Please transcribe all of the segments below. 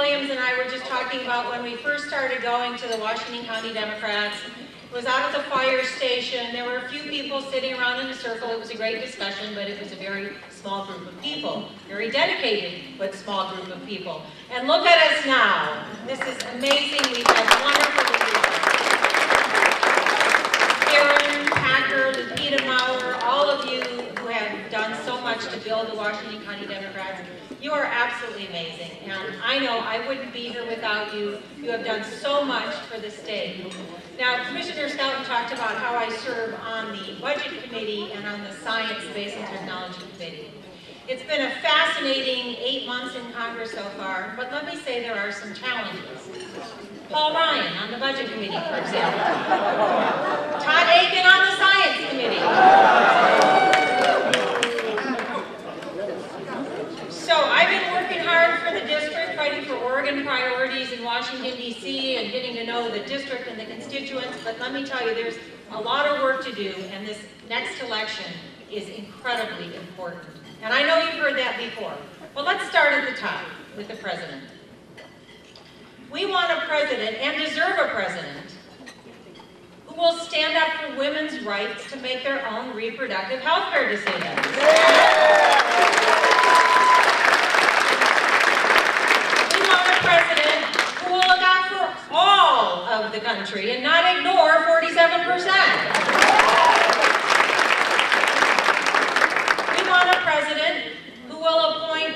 Williams and I were just talking about when we first started going to the Washington County Democrats. It was out at the fire station. There were a few people sitting around in a circle. It was a great discussion, but it was a very small group of people. Very dedicated, but small group of people. And look at us now. This is amazing. We've had wonderful leaders. Karen, Packer, Lupita Maurer, all of you who have done so much to build the Washington County Democrats. You are absolutely amazing, and I know I wouldn't be here without you. You have done so much for the state. Now, Commissioner Stoughton talked about how I serve on the Budget Committee and on the Science, Space, and Technology Committee. It's been a fascinating 8 months in Congress so far, but let me say there are some challenges. Paul Ryan on the Budget Committee, for example. Todd Aiken on the Science Committee. So I've been working hard for the district, fighting for Oregon priorities in Washington, D.C., and getting to know the district and the constituents, but let me tell you, there's a lot of work to do, and this next election is incredibly important. And I know you've heard that before. But let's start at the top with the president. We want a president, and deserve a president, who will stand up for women's rights to make their own reproductive health care decisions. President who will look out for all of the country and not ignore 47%. We want a president who will appoint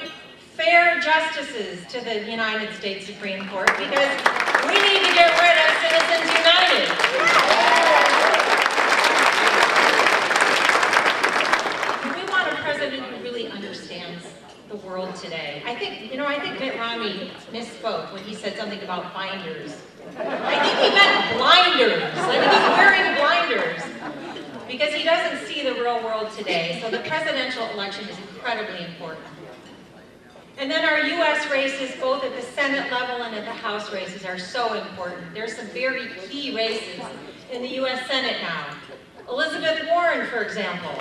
fair justices to the United States Supreme Court, because we need to get rid of Citizens United. We want a president who really understands the world today. I think Mitt Romney misspoke when he said something about binders. I think he meant blinders. I think he's wearing blinders because he doesn't see the real world today. So the presidential election is incredibly important. And then our U.S. races, both at the Senate level and at the House races, are so important. There's some very key races in the U.S. Senate now. Elizabeth Warren, for example.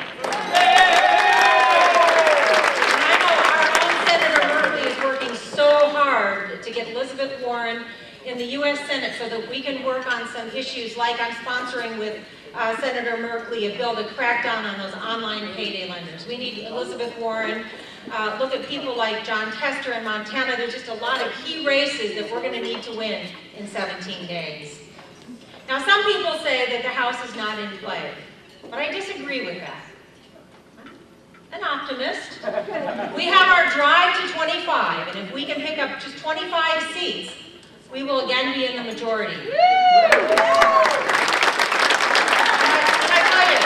So hard to get Elizabeth Warren in the U.S. Senate so that we can work on some issues like I'm sponsoring with Senator Merkley a bill to crack down on those online payday lenders. We need Elizabeth Warren. Look at people like John Tester in Montana. There's just a lot of key races that we're going to need to win in 17 days. Now, some people say that the House is not in play, but I disagree with that. An optimist. We have our drive to 25, and if we can pick up just 25 seats, we will again be in the majority. And I tell you,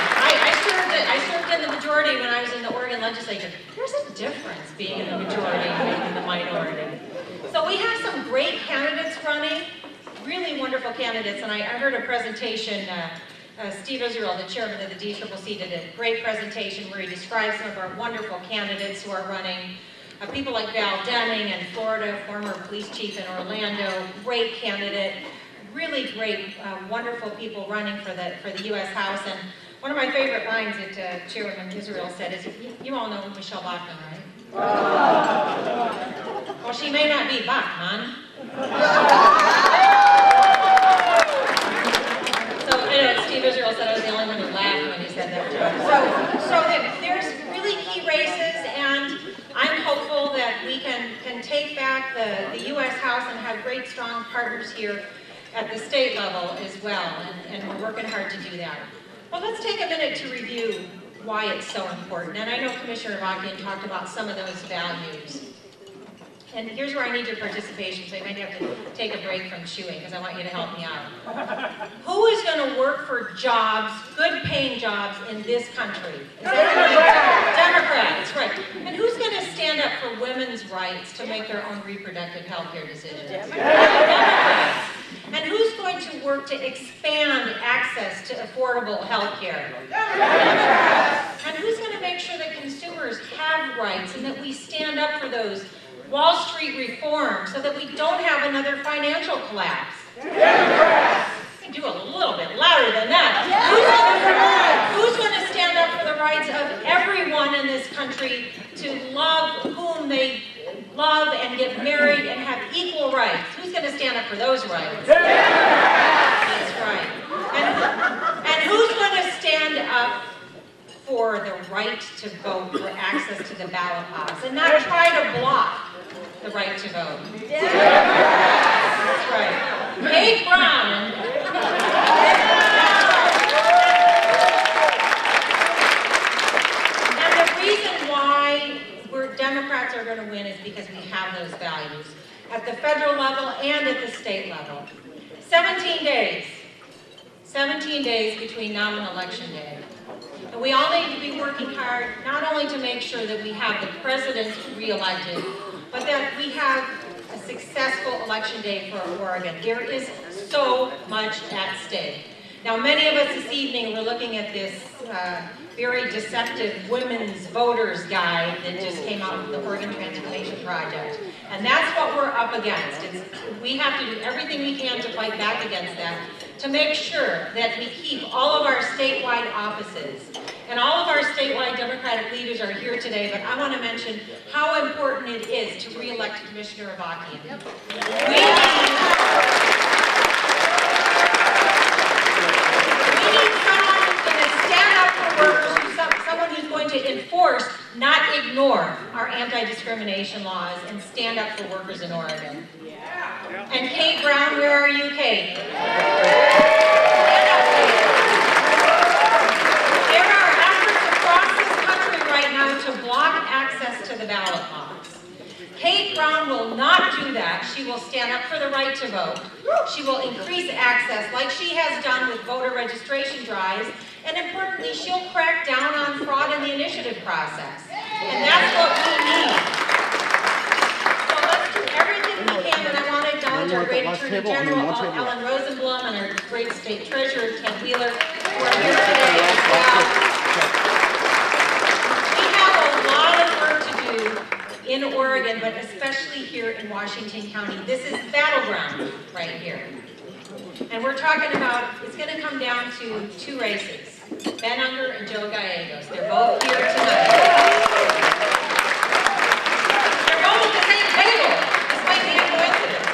I served in the majority when I was in the Oregon legislature. There's a difference being in the majority and being in the minority. So we have some great candidates running, really wonderful candidates, and I heard a presentation. Steve Israel, the chairman of the DCCC, did a great presentation where he described some of our wonderful candidates who are running. People like Val Deming in Florida, former police chief in Orlando, great candidate, really great, wonderful people running for the U.S. House. And one of my favorite lines that Chairman Israel said is, you all know Michelle Bachmann, right? Well, she may not be Bachmann. Steve Israel said I was the only one who laughed when he said that. So there's really key races, and I'm hopeful that we can take back the U.S. House and have great, strong partners here at the state level as well, and we're working hard to do that. Well, let's take a minute to review why it's so important. And I know Commissioner Vakian talked about some of those values. And here's where I need your participation, so you might have to take a break from chewing, because I want you to help me out. Who is going to work for jobs, good-paying jobs, in this country? Democrats, right. And who's going to stand up for women's rights to make their own reproductive health care decisions? Democrats. And who's going to work to expand access to affordable health care? Democrats. And who's going to make sure that consumers have rights and that we stand up for those Wall Street reforms so that we don't have another financial collapse? Democrats. You can do a little bit louder than that. Who's going to stand up for the rights of everyone in this country to love whom they love and get married and have equal rights. Who's going to stand up for those rights? That's right. And who's going to stand up for the right to vote, for access to the ballot box, and not try to block the right to vote? That's right. Kate Brown. And the reason why Democrats are going to win is because we have those values at the federal level and at the state level. 17 days. 17 days between now and election day. And we all need to be working hard, not only to make sure that we have the president reelected, but that we have a successful election day for Oregon. There is so much at stake. Now, many of us this evening were looking at this very deceptive women's voters guide that just came out of the Oregon Transformation Project. And that's what we're up against. We have to do everything we can to fight back against that, to make sure that we keep all of our statewide offices. And all of our statewide Democratic leaders are here today, but I want to mention how important it is to re-elect Commissioner Avakian. We need someone who's going to stand up for workers, someone who's going to enforce, not ignore, our anti-discrimination laws and stand up for workers in Oregon. And Kate Brown, where are you, Kate? Stand up, Kate. There are efforts across this country right now to block access to the ballot box. Kate Brown will not do that. She will stand up for the right to vote. She will increase access like she has done with voter registration drives. And importantly, she'll crack down on fraud in the initiative process. And that's what we need. So let's do everything we can, and I want to acknowledge our great Attorney General, Ellen Rosenblum, and our great State Treasurer, Ted Wheeler, who are here today as well. We have a lot of work to do in Oregon, but especially here in Washington County. This is battleground right here. And we're talking about, it's going to come down to two races. Ben Unger and Joe Gallegos. They're both here tonight. They're both at the same table. This might be a coincidence.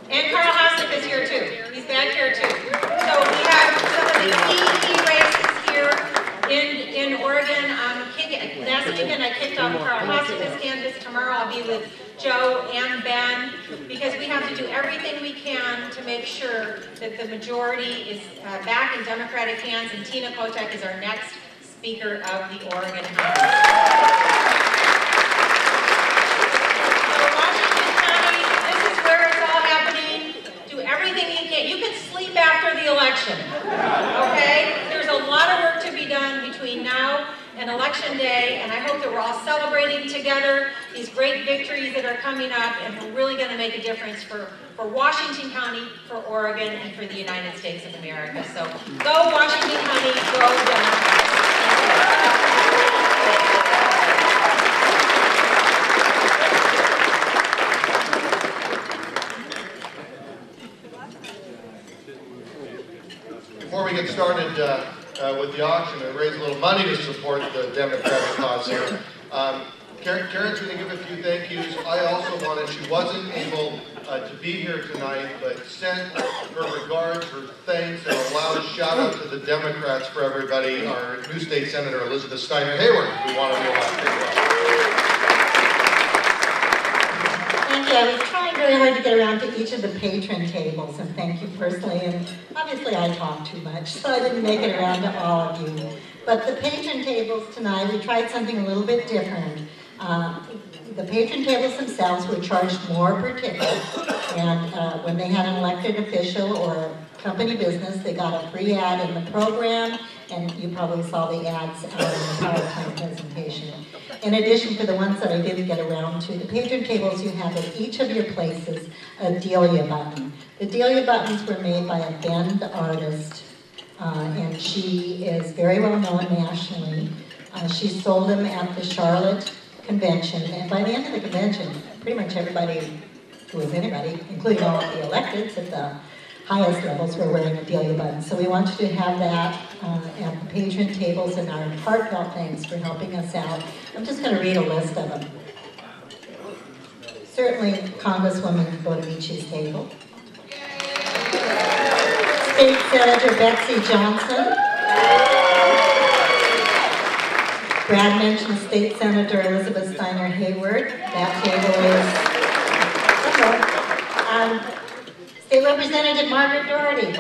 And Carl Hosnick is here too. He's back here too. So we have some of the key races here in Oregon. Last weekend I kicked off Carl Hosnick's canvas. Tomorrow I'll be with Joe and Ben, because we have to do everything we can to make sure that the majority is back in Democratic hands, and Tina Kotek is our next Speaker of the Oregon House. So Washington County, this is where it's all happening. Do everything you can. You can sleep after the election, okay? There's a lot of work to be done between now and Election Day, and I hope that we're all celebrating together these great victories that are coming up, and we're really going to make a difference for Washington County, for Oregon, and for the United States of America. So go Washington County, go Democrats. Before we get started with the auction and raise a little money to support the Democratic cause here, Karen's going to give a few thank yous. I also wanted, she wasn't able to be here tonight, but sent her regards, her thanks, and a loud shout out to the Democrats for everybody. Our new state senator, Elizabeth Steiner Hayward, we want to realize. Thank you. I was trying very hard to get around to each of the patron tables, and thank you personally. And obviously I talk too much, so I didn't make it around to all of you. But the patron tables tonight, we tried something a little bit different. The patron tables themselves were charged more per ticket, and when they had an elected official or a company business, they got a free ad in the program, and you probably saw the ads in the PowerPoint presentation. In addition to the ones that I didn't get around to, the patron tables you have at each of your places a Delia button. The Delia buttons were made by a Bend artist, and she is very well known nationally. She sold them at the Charlotte convention, and by the end of the convention, pretty much everybody who was anybody, including all of the electeds at the highest levels, were wearing a Delia button. So we wanted to have that at the patron tables, and our heartfelt thanks for helping us out. I'm just going to read a list of them. certainly Congresswoman Bonamichi's table. State Senator Betsy Johnson. Brad mentioned State Senator Elizabeth Steiner Hayward. That table is State Representative Margaret Doherty.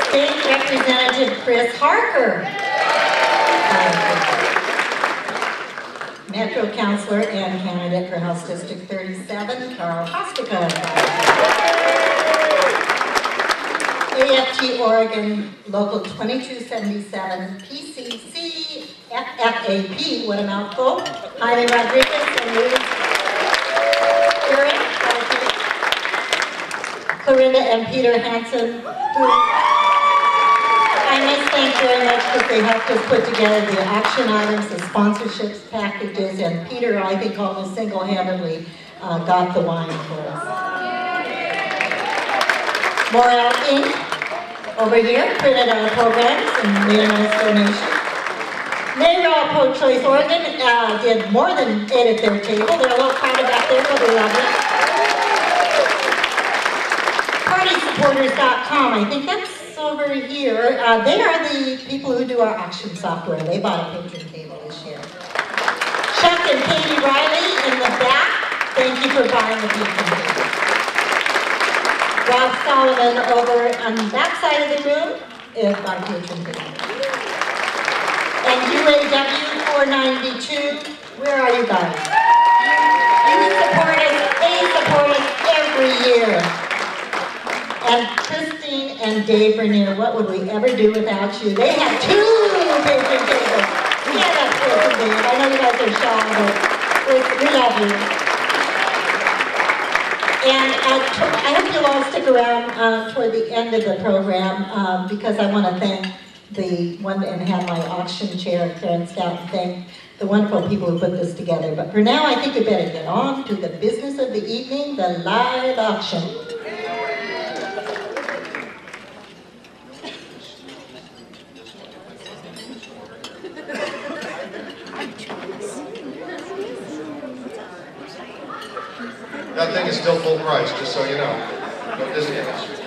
State Representative Chris Harker. Metro Councilor and candidate for House District 37, Carl Hostica. AFT Oregon Local 2277, PCC, FFAP, what a mouthful, Jaime Rodriguez and Luis Corinda and Peter Hansen, who I must thank very much because they helped us put together the auction items, the sponsorships packages, and Peter, I think, almost single-handedly got the wine for us. Morale Inc. over here printed our programs and made a nice donation. NARAL Pro-Choice Oregon did more than edit their table. They're a little crowded back there, but we love them. PartySupporters.com, I think that's over here. They are the people who do our auction software. They bought a patron table this year. Chuck and Katie Riley in the back, thank you for buying the patron table. Rob Solomon over on that side of the room is my patron table. And UAW 492, where are you guys? You support us, they support us every year. And Christine and Dave Bernier, what would we ever do without you? They have 2 patron tables. Get up, Chris and Dave. I know you guys are shy, but we love you. And I hope you'll all stick around toward the end of the program because I want to thank the one and have my auction chair, Karen Stout, and thank the wonderful people who put this together. But for now, I think we better get on to the business of the evening, the live auction. That thing is still full price, just so you know. No discounts.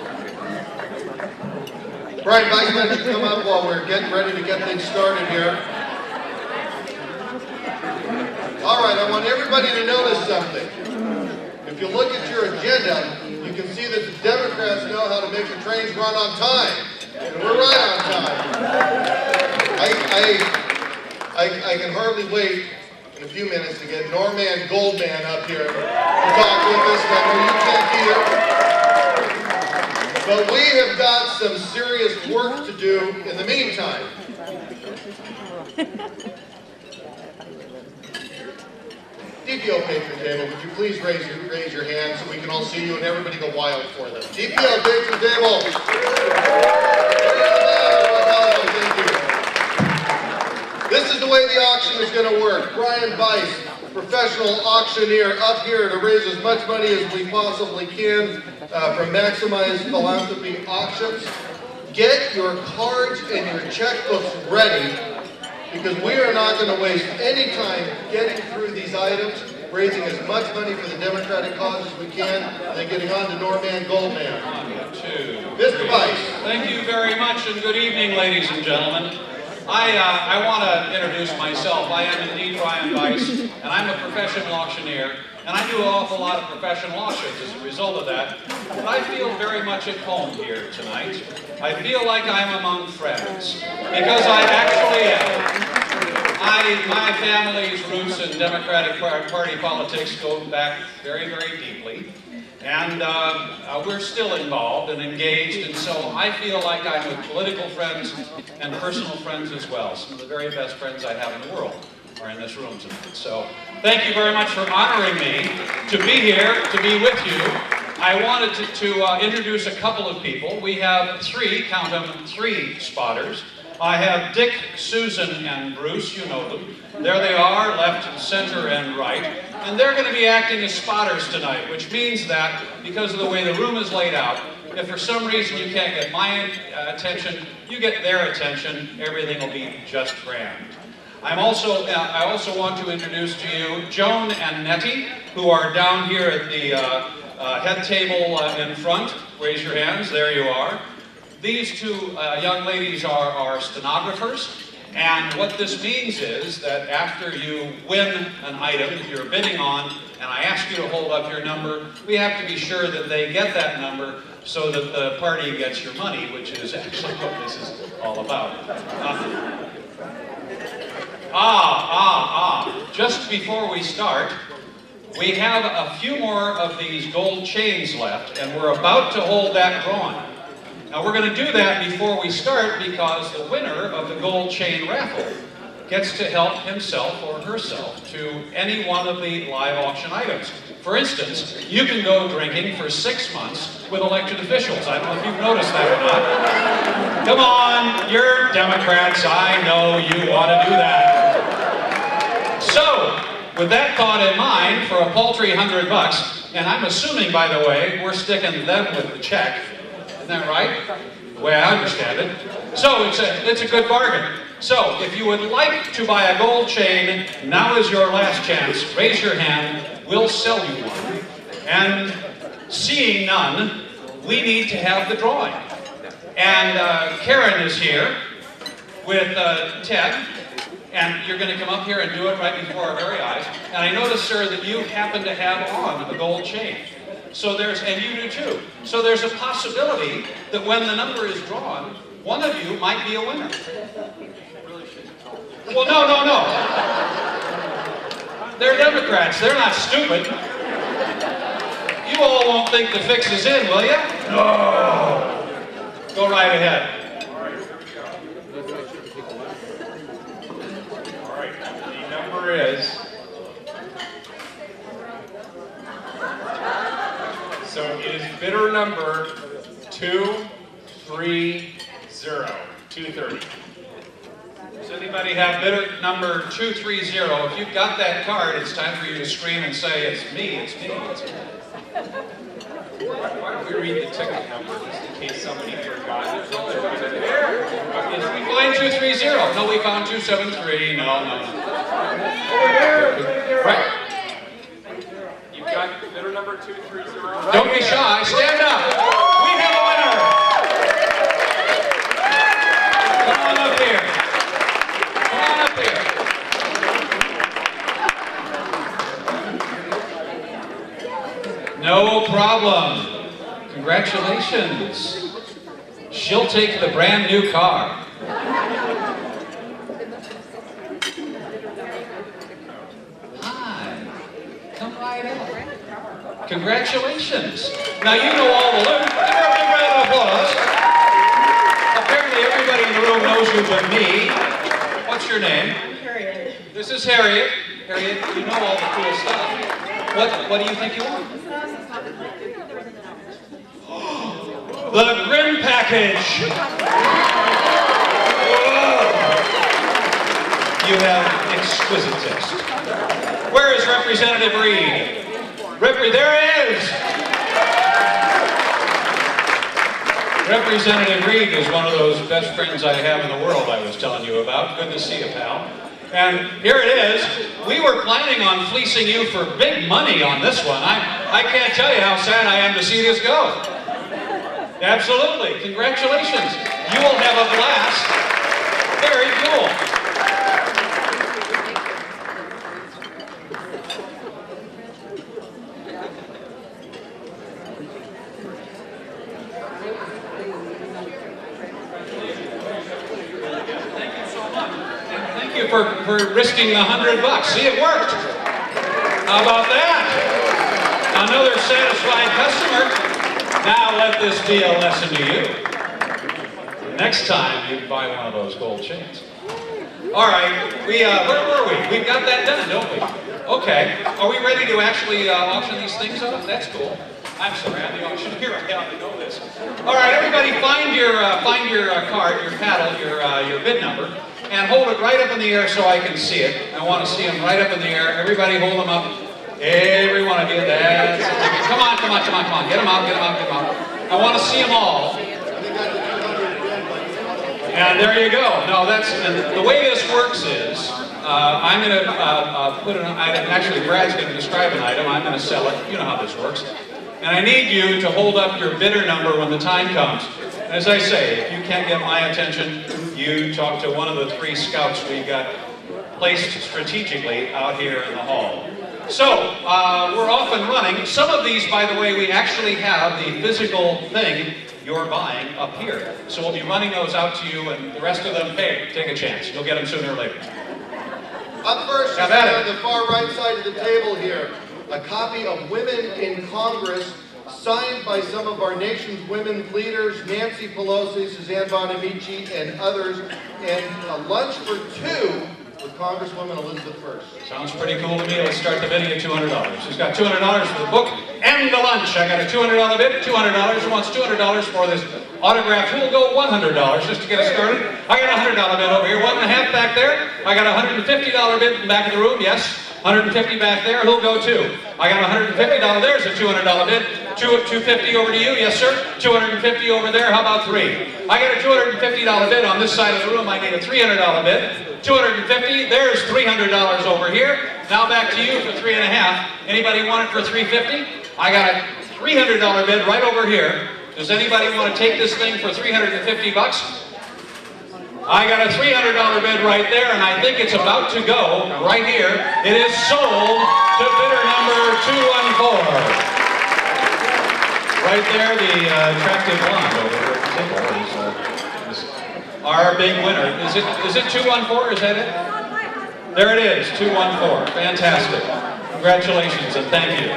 Brian Weissman should come up while we're getting ready to get things started here. All right, I want everybody to notice something. If you look at your agenda, you can see that the Democrats know how to make the trains run on time. And we're right on time. I can hardly wait in a few minutes to get Norman Goldman up here to talk with us. I know you can't be here. But we have got some serious work to do in the meantime. DPO patron table, would you please raise your hand so we can all see you and everybody go wild for them. DPO patron table. Thank you. This is the way the auction is going to work. Brian Weiss, professional auctioneer, up here to raise as much money as we possibly can from Maximize Philanthropy Auctions. Get your cards and your checkbooks ready because we are not going to waste any time getting through these items, raising as much money for the Democratic cause as we can, and then getting on to Norman Goldman. 1, 2, Mr. Weiss. Thank you very much and good evening, ladies and gentlemen. I want to introduce myself. I am indeed Brian Weiss, and I'm a professional auctioneer, and I do an awful lot of professional auctions as a result of that. But I feel very much at home here tonight. I feel like I'm among friends, because I actually am. My family's roots in Democratic Party politics go back very, very deeply. And we're still involved and engaged, and so I feel like I'm with political friends and personal friends as well. Some of the very best friends I have in the world are in this room tonight. So thank you very much for honoring me to be here, to be with you. I wanted to introduce a couple of people. We have 3, count them, 3 spotters. I have Dick, Susan, and Bruce, you know them. There they are, left, center, and right. And they're going to be acting as spotters tonight, which means that, because of the way the room is laid out, if for some reason you can't get my attention, you get their attention, everything will be just grand. I also want to introduce to you Joan and Nettie, who are down here at the head table in front. Raise your hands, there you are. These two young ladies are stenographers. And what this means is that after you win an item you're bidding on, and I ask you to hold up your number, we have to be sure that they get that number so that the party gets your money, which is actually what this is all about. Just before we start, we have a few more of these gold chains left, and we're about to hold that drawing. Now we're going to do that before we start because the winner of the gold chain raffle gets to help himself or herself to any one of the live auction items. For instance, you can go drinking for 6 months with elected officials. I don't know if you've noticed that or not. Come on, you're Democrats. I know you want to do that. So, with that thought in mind, for a paltry $100, and I'm assuming, by the way, we're sticking them with the check. Isn't that right? The way I understand it. So it's a good bargain. So if you would like to buy a gold chain, now is your last chance. Raise your hand. We'll sell you one. And seeing none, we need to have the drawing. And Karen is here with Ted. And you're going to come up here and do it right before our very eyes. And I noticed, sir, that you happen to have on a gold chain. So and you do too. So there's a possibility that when the number is drawn, one of you might be a winner. Well, no. They're Democrats. They're not stupid. You all won't think the fix is in, will you? No. Go right ahead. All right, here we go. All right, the number is... So it is bidder number 230. 230. Does anybody have bidder number 230? If you've got that card, it's time for you to scream and say, it's me, it's me, it's me. Why don't we read the ticket number just in case somebody forgot? Did we find 230? No, we found 273. No. Right. You've got bidder number 230. Don't be shy. Stand up. We have a winner. Come on up here. Come on up here. No problem. Congratulations. She'll take the brand new car. Hi. Come right in. Congratulations. Now you know all the lyrics. Give her a big round of applause. Apparently everybody in the room knows you but me. What's your name? I'm Harriet. This is Harriet. Harriet, you know all the cool stuff. What do you think you want? The Grim Package. Whoa. You have exquisite taste. Where is Representative Reed? There he is! Representative Reed is one of those best friends I have in the world I was telling you about. Good to see you, pal. And here it is. We were planning on fleecing you for big money on this one. I can't tell you how sad I am to see this go. Absolutely. Congratulations. You will have a blast. Very cool. For risking the $100. See, it worked. How about that? Another satisfied customer. Now let this be a lesson to you. Next time you buy one of those gold chains. All right, where were we? We've got that done, don't we? Okay. Are we ready to actually auction these things off? That's cool. I'm sorry, I'm the auctioneer. I ought to know this. All right, everybody, find your card, your paddle, your bid number. And hold it right up in the air so I can see it. I want to see them right up in the air. Everybody hold them up. Every one of you. That's it. Come on. Get them out. I want to see them all. And there you go. No, and the way this works is, I'm going to put an item, actually Brad's going to describe an item, I'm going to sell it, you know how this works. And I need you to hold up your bidder number when the time comes. As I say, if you can't get my attention, you talk to one of the 3 scouts we got placed strategically out here in the hall. So, we're off and running. Some of these, by the way, we actually have the physical thing you're buying up here. So we'll be running those out to you, and the rest of them, hey, take a chance. You'll get them sooner or later. Up first, on the far right side of the table here, a copy of Women in Congress, signed by some of our nation's women leaders, Nancy Pelosi, Suzanne Bonamici, and others, and a lunch for 2 with Congresswoman Elizabeth First. Sounds pretty cool to me. Let's start the bidding at $200. Who's got $200 for the book and the lunch? I got a $200 bid, $200. Who wants $200 for this autograph? Who will go $100 just to get us started? I got a $100 bid over here, 1.5 back there. I got a $150 bid in the back of the room, yes. 150 back there, who'll go 2? I got a $150, there's a $200 bid. 250 over to you, yes sir. 250 over there, how about 3? I got a $250 bid on this side of the room, I need a $300 bid. 250, there's $300 over here. Now back to you for 3.5. Anybody want it for 350? I got a $300 bid right over here. Does anybody want to take this thing for 350 bucks? I got a $300 bid right there, and I think it's about to go right here. It is sold to bidder number 214. Right there, the attractive blonde over here at the table is our big winner. Is it 214? Is that it? There it is, 214. Fantastic. Congratulations and thank you.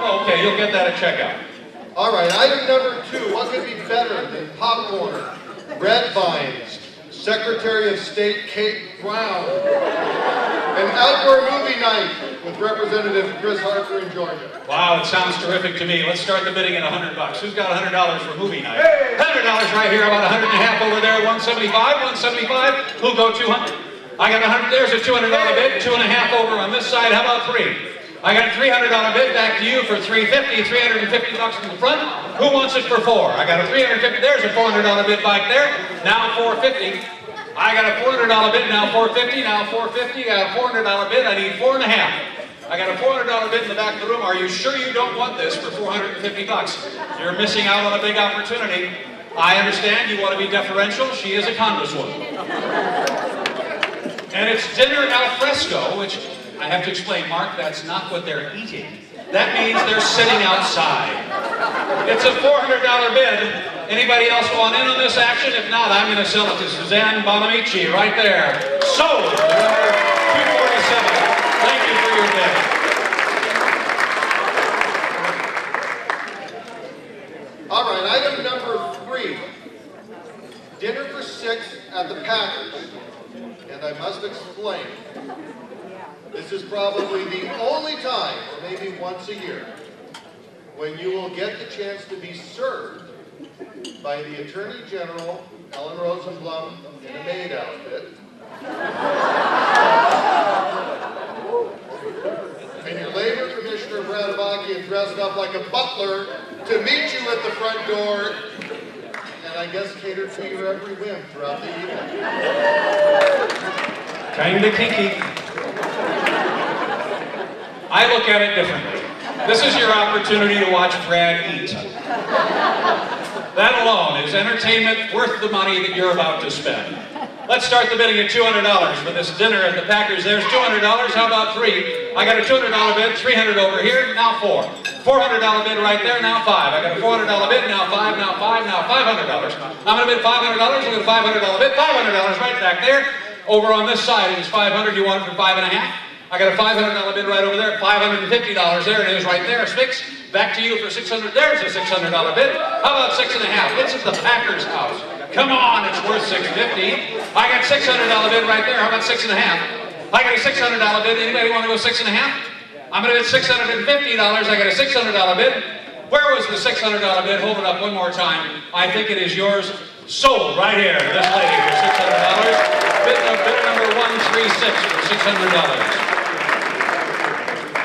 Okay, you'll get that at checkout. All right, item number 2. What could be better than popcorn, red vines, Secretary of State Kate Brown, an outdoor movie night with Representative Chris Harper in Georgia? Wow, it sounds terrific to me. Let's start the bidding at $100. Who's got $100 for movie night? Hey! $100 right here, about $150 over there, 175, 175. Who'll go 200? I got 100. There's a $200 bid, 2.5 over on this side. How about 3? I got a $300 bid back to you for $350, $350 in the front. Who wants it for 4? I got a $350, there's a $400 bid back there. Now $450. I got a $400 bid, now $450, now $450. I got a $400 bid, I need 4.5. I got a $400 bid in the back of the room. Are you sure you don't want this for 450 bucks? You're missing out on a big opportunity. I understand you want to be deferential. She is a congresswoman. And it's dinner al fresco, which I have to explain, Mark, that's not what they're eating. That means they're sitting outside. It's a $400 bid. Anybody else want in on this action? If not, I'm going to sell it to Suzanne Bonamici right there. Sold! Number 247. Thank you for your bid. All right, item number 3. Dinner for 6 at the Packers. And I must explain. This is probably the only time, or maybe once a year, when you will get the chance to be served by the Attorney General, Ellen Rosenblum, in a maid outfit, and your Labor Commissioner, Brad Avakian, dressed up like a butler to meet you at the front door, and I guess cater to your every whim throughout the evening. Kinda kinky. I look at it differently. This is your opportunity to watch Brad eat. That alone is entertainment worth the money that you're about to spend. Let's start the bidding at $200 for this dinner at the Packers. There's $200. How about 3? I got a $200 bid, 300 over here, now 4. $400 bid right there, now 5. I got a $400 bid, now 5, now 5, now $500. I'm going to bid $500. I got a $500 bid, $500 right back there. Over on this side, it is $500. You want it for 5.5? I got a $500 bid right over there, $550. There it is right there, Spix. Back to you for $600. There's a $600 bid. How about 6.5? It's at the Packers house. Come on, it's worth $650. I got $600 bid right there. How about 6.5? I got a $600 bid. Anybody want to go 6.5? I'm going to bid $650. I got a $600 bid. Where was the $600 bid? Hold it up one more time. I think it is yours. Sold right here. This lady for $600. Bid number 136 for $600.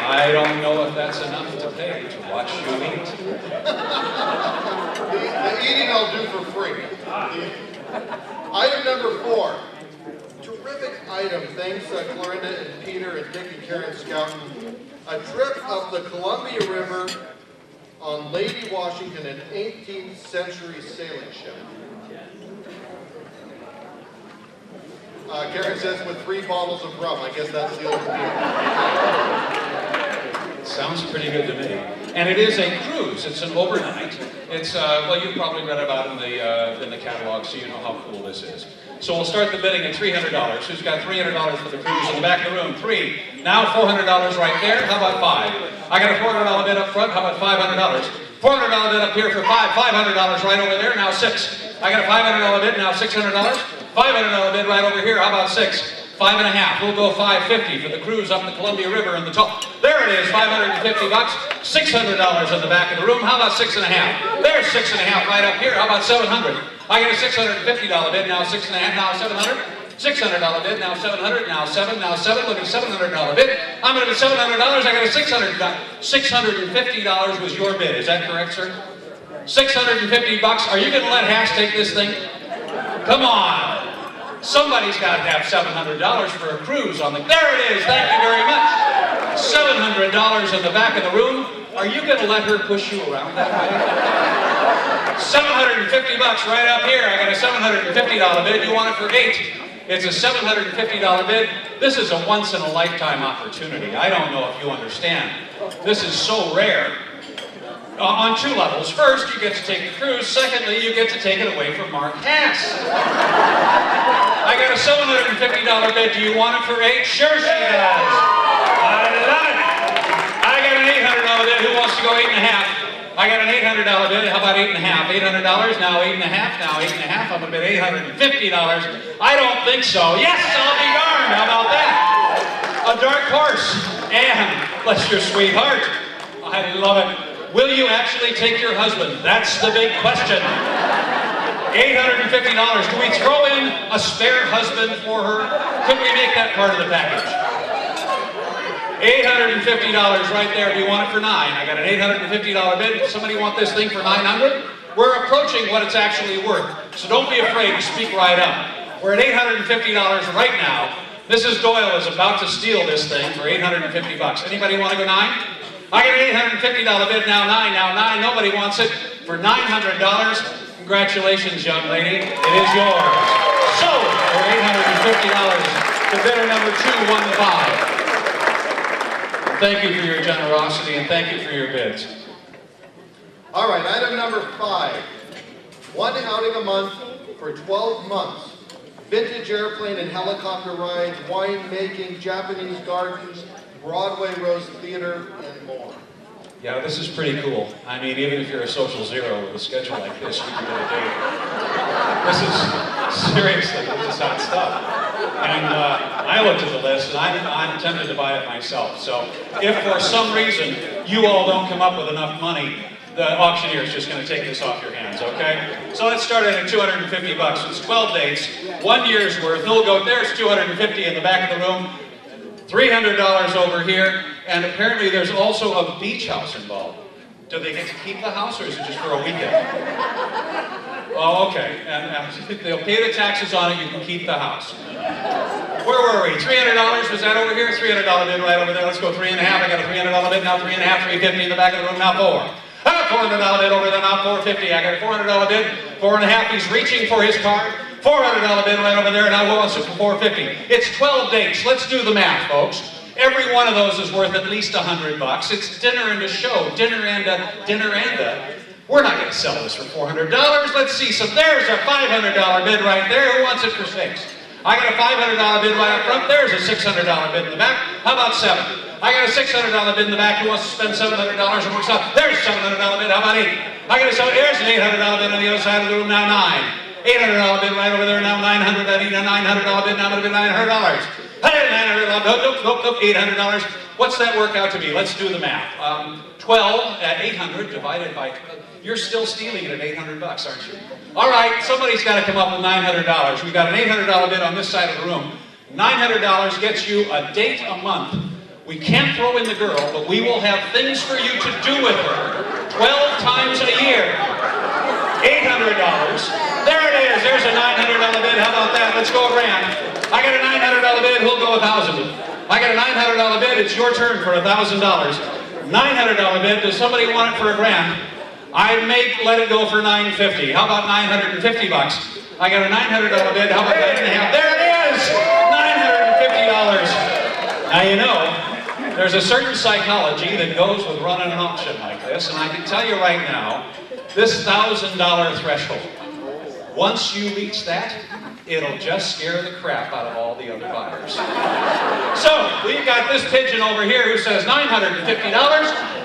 I don't know if that's enough to pay to watch you eat. The eating I'll do for free. Item number 4. terrific item, thanks Clorinda and Peter and Dick and Karen Scouten. A trip up the Columbia River on Lady Washington, an 18th century sailing ship. Karen says with 3 bottles of rum. I guess that's the old deal. Sounds pretty good to me. And it is a cruise. It's an overnight. It's well, you've probably read about it in the catalog, so you know how cool this is. So we'll start the bidding at $300. Who's got $300 for the cruise in the back of the room? 3. Now $400 right there. How about 5? I got a $400 bid up front. How about $500? $400 bid up here for 5. $500 right over there. Now 6. I got a $500 bid. Now $600. $500 bid right over here. How about 6? 5.5. We'll go $550 for the cruise up the Columbia River in the top. There it is, $550. $600 in the back of the room. How about 6.5? There's 6.5 right up here. How about 700? I got a $650 bid. Now 6.5. Now 700. $600 bid. Now 700. Now 7. Now 7. Look at $700 bid. I'm going to bid $700. I got a $600. $650 was your bid. Is that correct, sir? $650. Are you going to let Hash take this thing? Come on. Somebody's got to have $700 for a cruise on the... There it is. Thank you very much. $700 in the back of the room. Are you going to let her push you around that way? $750 right up here. I got a $750 bid. You want it for 8. It's a $750 bid. This is a once-in-a-lifetime opportunity. I don't know if you understand. This is so rare. On 2 levels. First, you get to take the cruise. Secondly, you get to take it away from Mark Hass. I got a $750 bid. Do you want it for 8? Sure she does. I love it. I got an $800 bid. Who wants to go 8.5? I got an $800 bid. How about 8.5? $800. Now 8.5. Now 8.5. I'm going to bid $850. I don't think so. Yes, I'll be darned. How about that? A dark horse. And bless your sweetheart. I love it. Will you actually take your husband? That's the big question. $850. Do we throw in a spare husband for her? Could we make that part of the package? $850 right there. Do you want it for 9? I got an $850 bid. Somebody want this thing for $900? We're approaching what it's actually worth. So don't be afraid to speak right up. We're at $850 right now. Mrs. Doyle is about to steal this thing for $850. Anybody want to go 9? I got an $850 bid, now 9, now 9. Nobody wants it for $900. Congratulations, young lady. It is yours. So, for $850, the bidder number 2 won the 5. Thank you for your generosity and thank you for your bids. All right, item number 5. 1 outing a month for 12 months. Vintage airplane and helicopter rides, wine making, Japanese gardens, Broadway Rose Theater, and more. Yeah, this is pretty cool. I mean, even if you're a social zero with a schedule like this, you can get a date. This is, seriously, this is hot stuff. And I looked at the list, and I'm tempted to buy it myself. So if for some reason you all don't come up with enough money, the auctioneer is just going to take this off your hands, okay? So let's start at $250. It's 12 dates, 1 year's worth. He'll go, there's $250 in the back of the room. $300 over here, and apparently there's also a beach house involved. Do they get to keep the house, or is it just for a weekend? Oh, okay. And they'll pay the taxes on it, you can keep the house. Where were we? $300, was that over here? $300 bid right over there. Let's go 3.5. I got a $300 bid, now 3.5, $350 in the back of the room, now 4. I got a $400 bid over there, now $450. I got a $400 bid, 4.5. He's reaching for his card. $400 bid right over there, and I will answer for $450. It's 12 dates. Let's do the math, folks. Every one of those is worth at least $100. It's dinner and a show. Dinner and a. We're not going to sell this for $400. Let's see. So there's a $500 bid right there. Who wants it for 6? I got a $500 bid right up front. There's a $600 bid in the back. How about 7? I got a $600 bid in the back. Who wants to spend $700 and works out? There's a $700 bid. How about 8? I got a there's an $800 bid on the other side of the room. Now 9. $800 bid right over there, now $900, I need a $900 bid, now I'm going to bid $900. Hey, $900, nope, $800. What's that work out to be? Let's do the math. 12 at 800 divided by, you're still stealing it at $800, aren't you? All right, somebody's got to come up with $900. We've got an $800 bid on this side of the room. $900 gets you a date a month. We can't throw in the girl, but we will have things for you to do with her 12 times a year. $800. There it is. There's a $900 bid. How about that? Let's go $1,000. I got a $900 bid. Who'll go $1,000? I got a $900 bid. It's your turn for $1,000. $900 bid. Does somebody want it for $1,000? I may let it go for $950. How about $950? I got a $900 bid. How about that and a half? There it is! $950. Now you know, there's a certain psychology that goes with running an auction like this, and I can tell you right now, this $1,000 threshold, once you reach that, it'll just scare the crap out of all the other buyers. So, we've got this pigeon over here who says $950.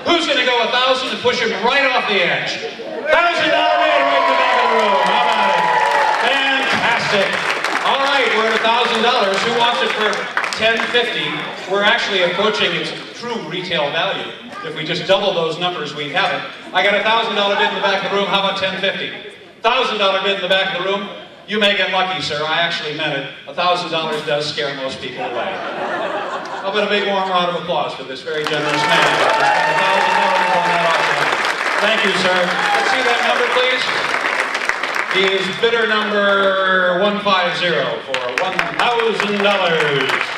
Who's going to go $1,000 and push him right off the edge? $1,000 bid right in the back of the room. How about it? Fantastic. All right, we're at $1,000. Who wants it for $10.50? We're actually approaching its true retail value. If we just double those numbers, we'd have it. I got a $1,000 bid in the back of the room. How about $10.50? $1,000 bid in the back of the room. You may get lucky, sir. I actually meant it. $1,000 does scare most people away. How about a big warm round of applause for this very generous man? $1,000 on that auction. Thank you, sir. Let's see that number, please. He is bidder number 150 for $1,000.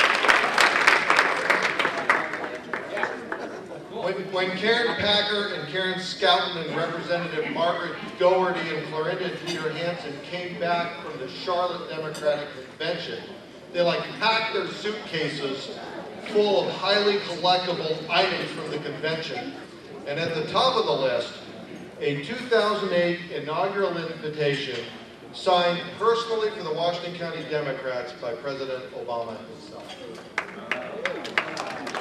When Karen Packer and Karen Scouten and Representative Margaret Doherty and Clorinda Peter Hansen came back from the Charlotte Democratic Convention, they packed their suitcases full of highly collectible items from the convention. And at the top of the list, a 2008 inaugural invitation signed personally for the Washington County Democrats by President Obama himself.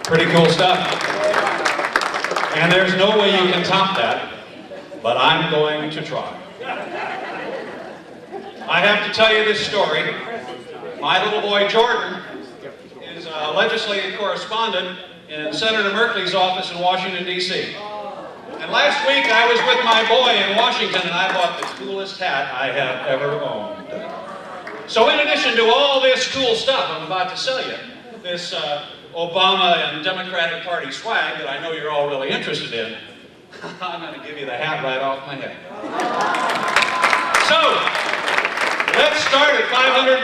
Pretty cool stuff. And there's no way you can top that, but I'm going to try. I have to tell you this story. My little boy Jordan is a legislative correspondent in Senator Merkley's office in Washington, D.C. And last week I was with my boy in Washington and I bought the coolest hat I have ever owned. So in addition to all this cool stuff I'm about to sell you, this Obama and Democratic Party swag that I know you're all really interested in, I'm going to give you the hat right off my head. So, let's start at $500.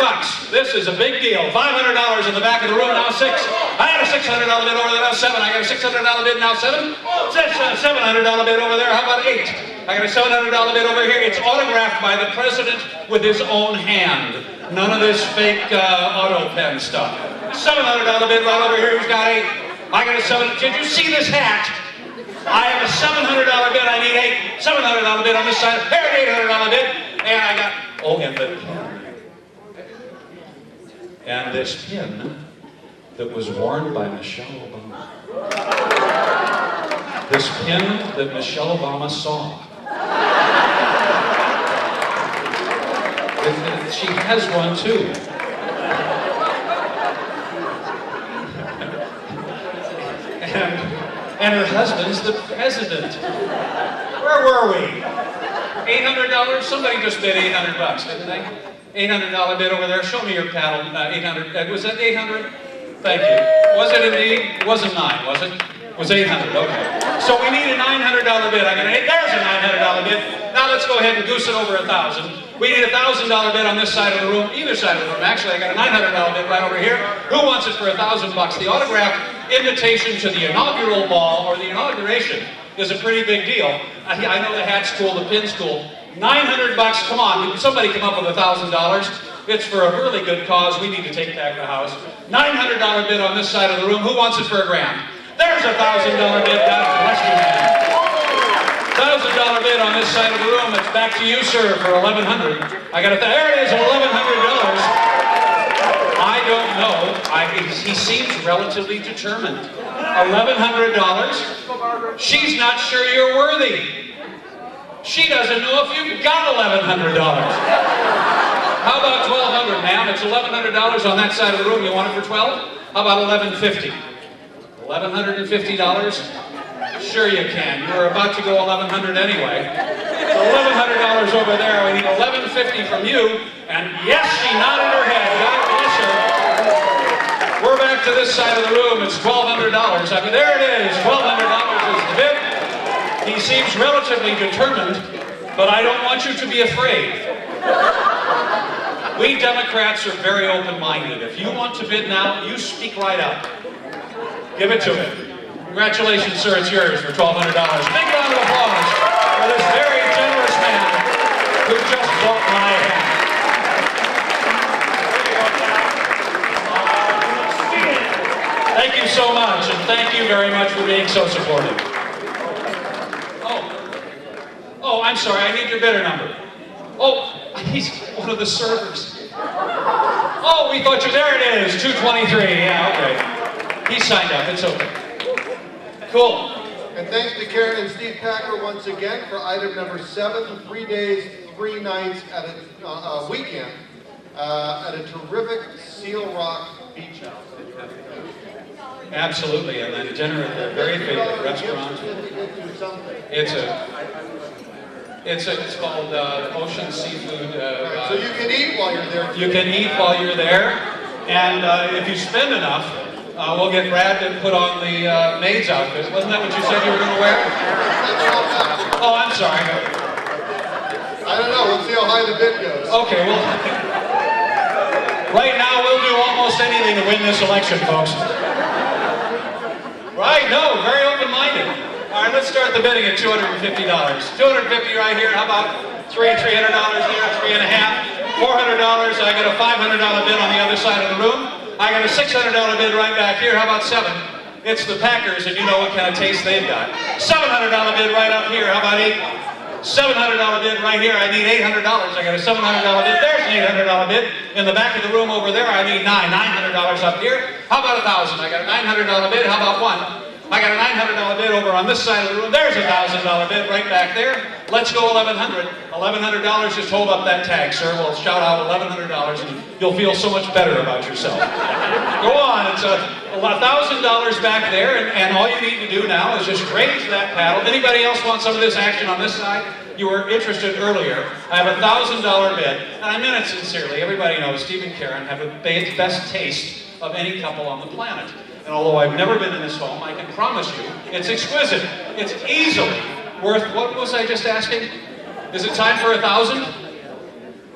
This is a big deal. $500 in the back of the room, now 6. I had a $600 bid over there, now 7. I got a $600 bid, now 7. $700 bid over there, how about 8? I got a $700 bid over here. It's autographed by the president with his own hand. None of this fake auto pen stuff. $700 bid right over here. Who's got 8? I got a 7. Did you see this hat? I have a $700 bid. I need 8. $700 bid on this side. There's an $800 bid. And I got, oh, and the pin. And this pin that was worn by Michelle Obama. This pin that Michelle Obama saw. She has one too. And her husband's the president. Where were we? $800? Somebody just bid $800, didn't they? $800 bid over there. Show me your paddle. 800. Was that 800? Thank you. Was it indeed? It wasn't 9, was it? It was 800. Okay. So we need a $900 bid. I got an 8. There's a $900 bid. Now let's go ahead and goose it over 1,000. We need a $1,000 bid on this side of the room, either side of the room. Actually, I got a $900 bid right over here. Who wants it for $1,000? The autographed invitation to the inaugural ball or the inauguration is a pretty big deal. I know the hat's cool, the pin's cool. $900, come on, somebody come up with $1,000. It's for a really good cause. We need to take back the house. $900 bid on this side of the room. Who wants it for $1,000? There's a $1,000 bid. God bless you, man. $1,000 bid on this side of the room. It's back to you, sir, for $1,100. I got it. There it is, $1,100. I don't know. He seems relatively determined. $1,100. She's not sure you're worthy. She doesn't know if you've got $1,100. How about $1,200, ma'am? It's $1,100 on that side of the room. You want it for $1,200? How about $1,150? $1,150? Sure you can. You were about to go $1,100 anyway. So $1,100 over there. We need $1,150 from you. And yes, she nodded her head. God bless her. We're back to this side of the room. It's $1,200. I mean, there it is. $1,200 is the bid. He seems relatively determined, but I don't want you to be afraid. We Democrats are very open-minded. If you want to bid now, you speak right up. Give it to him. Congratulations, sir, it's yours for $1,200. Big round of applause for this very generous man who just bought my hat. Thank you so much, and thank you very much for being so supportive. Oh, I'm sorry, I need your bidder number. Oh, he's one of the servers. Oh, we thought you, there it is, 223, yeah, okay. He signed up, it's okay. Cool. And thanks to Karen and Steve Packer once again for item number 7, 3 days, 3 nights at a weekend at a terrific Seal Rock beach house. Absolutely, and then dinner at their very favorite restaurant. It's called Ocean Seafood. Right, so you can eat while you're there. You can eat while you're there, and if you spend enough, we'll get Brad to put on the maid's outfit. Wasn't that what you said you were going to wear? Oh, I'm sorry. I don't know. We'll see how high the bid goes. Okay, well, right now we'll do almost anything to win this election, folks. Right? No, very open-minded. All right, let's start the bidding at $250. $250 right here. How about $300 there, 3.5, $400. I got a $500 bid on the other side of the room. I got a $600 bid right back here. How about 7? It's the Packers, and you know what kind of taste they've got. $700 bid right up here. How about 8? $700 bid right here. I need $800. I got a $700 bid. There's an $800 bid. In the back of the room over there, I need $900 up here. How about 1,000? I got a $900 bid. How about 1? I got a $900 bid over on this side of the room. There's a $1,000 bid right back there. Let's go $1,100. $1,100, just hold up that tag, sir. We'll shout out $1,100 and you'll feel so much better about yourself. Go on, it's $1,000 back there, and all you need to do now is just raise that paddle. Anybody else want some of this action on this side? You were interested earlier. I have a $1,000 bid, and I meant it sincerely. Everybody knows Steve and Karen have the best taste of any couple on the planet. And although I've never been in this home, I can promise you, it's exquisite. It's easily worth, what was I just asking? Is it time for 1,000?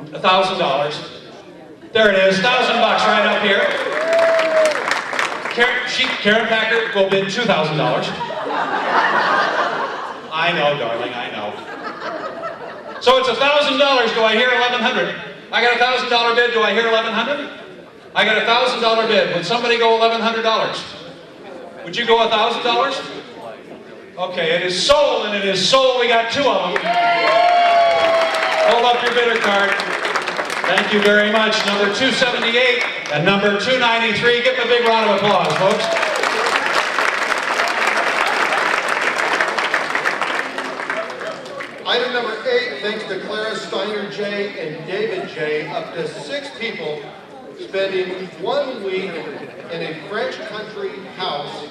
$1,000. There it is, $1,000 right up here. Karen Packer will bid $2,000. I know, darling, I know. So it's $1,000. Do I hear 1,100? I got a $1,000 bid. Do I hear 1,100? I got a $1,000 bid. Would somebody go $1,100? Would you go $1,000? Okay, it is sold, and it is sold. We got 2 of them. Hold up your bidder card. Thank you very much. Number 278 and number 293. Give them a big round of applause, folks. Item number 8, thanks to Clara Steiner J. and David J. Up to 6 people spending 1 week in a French country house.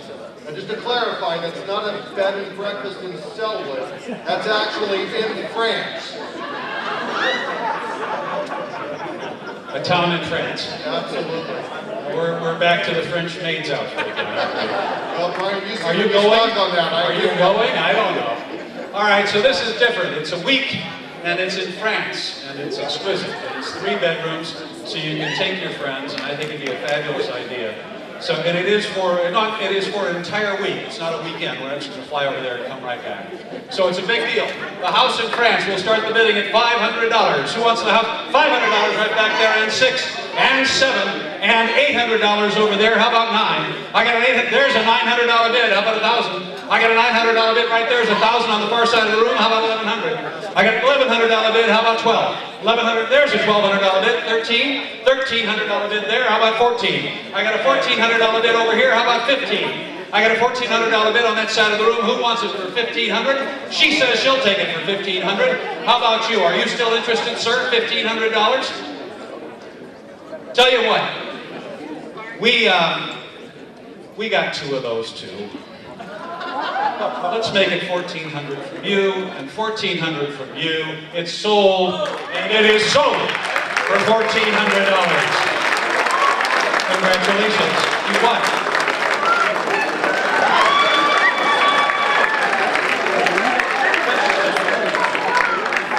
And just to clarify, that's not a bed and breakfast in Selwood. That's actually in France. A town in France. Absolutely. We're back to the French maid's outfit. Well, Brian, you Are you going? On that. Are you going? I don't know. All right, so this is different. It's a week, and it's in France, and it's exquisite. It's 3 bedrooms, so you can take your friends, and I think it'd be a fabulous idea. So, and it is for an entire week. It's not a weekend. We're actually going to fly over there and come right back. So it's a big deal. The house in France will start the bidding at $500. Who wants the house? $500 right back there, and 6, and 7, and $800 over there. How about 9? I got an there's a $900 bid. How about 1,000? I got a $900 bid right there. There's 1,000 on the far side of the room. How about 1,100? I got an $1,100 bid. How about 12? 1,100. There's a $1,200 bid. 13. $1,300 bid there. How about 14? I got a $1,400 bid over here. How about 15? I got a $1,400 bid on that side of the room. Who wants it for $1,500? She says she'll take it for $1,500. How about you? Are you still interested, sir? $1,500? Tell you what. We got 2 of those too. Let's make it $1,400 from you and $1,400 from you. It's sold, and it is sold for $1,400. Congratulations, you won.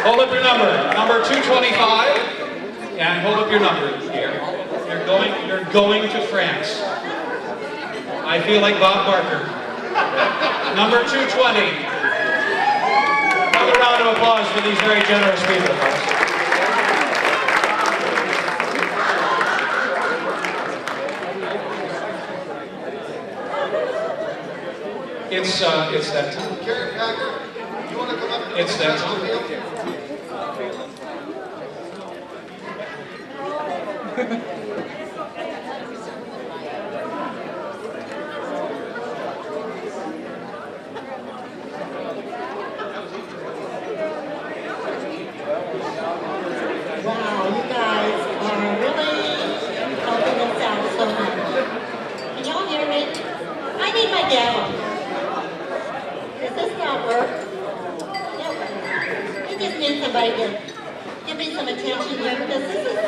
Hold up your number. Number 225 And hold up your number here. You're going to France. I feel like Bob Barker. Number 220. Another round of applause for these very generous people, folks. It's that time. Karen Packer, you want to come up? It's that time. Wow, you guys are really helping us out so much. Can y'all hear me? I need my gavel. Does this not work? Nope. I just need somebody to give me some attention here because this is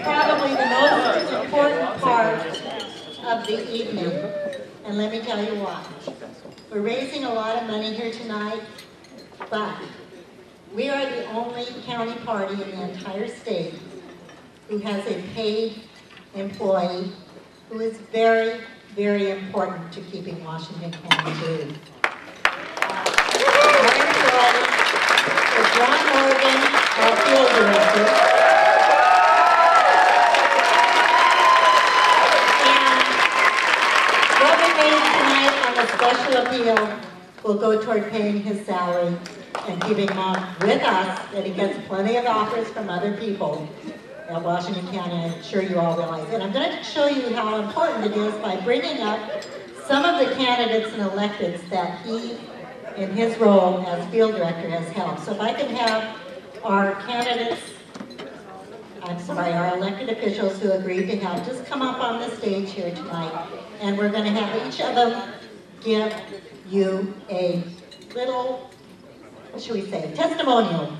probably the most important part of the evening. And let me tell you why. We're raising a lot of money here tonight, but we are the only county party in the entire state who has a paid employee who is very, very important to keeping Washington County moving. Our employee is Ron Morgan, our field director. And what we raised tonight on the special appeal will go toward paying his salary and keeping him on with us, that he gets plenty of offers from other people at Washington County. I'm sure you all realize. And I'm going to show you how important it is by bringing up some of the candidates and electeds that he, in his role as field director, has held. So if I can have our candidates, our elected officials who agreed to help, just come up on the stage here tonight, and we're going to have each of them give you a little, what should we say, testimonial.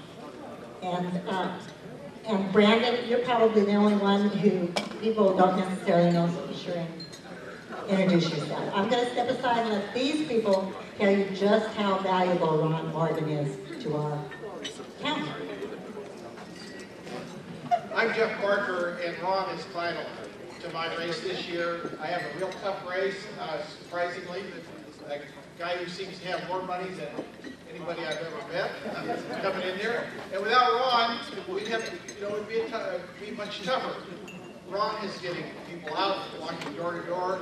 And Brandon, you're probably the only one who people don't necessarily know, so be sure and introduce yourself. I'm going to step aside and let these people tell you just how valuable Ron Morgan is to our county. I'm Jeff Barker, and Ron is final to my race this year. I have a real tough race, surprisingly. A guy who seems to have more money than anybody I've ever met coming in there. And without Ron, we'd have, it'd be much tougher. Ron is getting people out, walking door to door,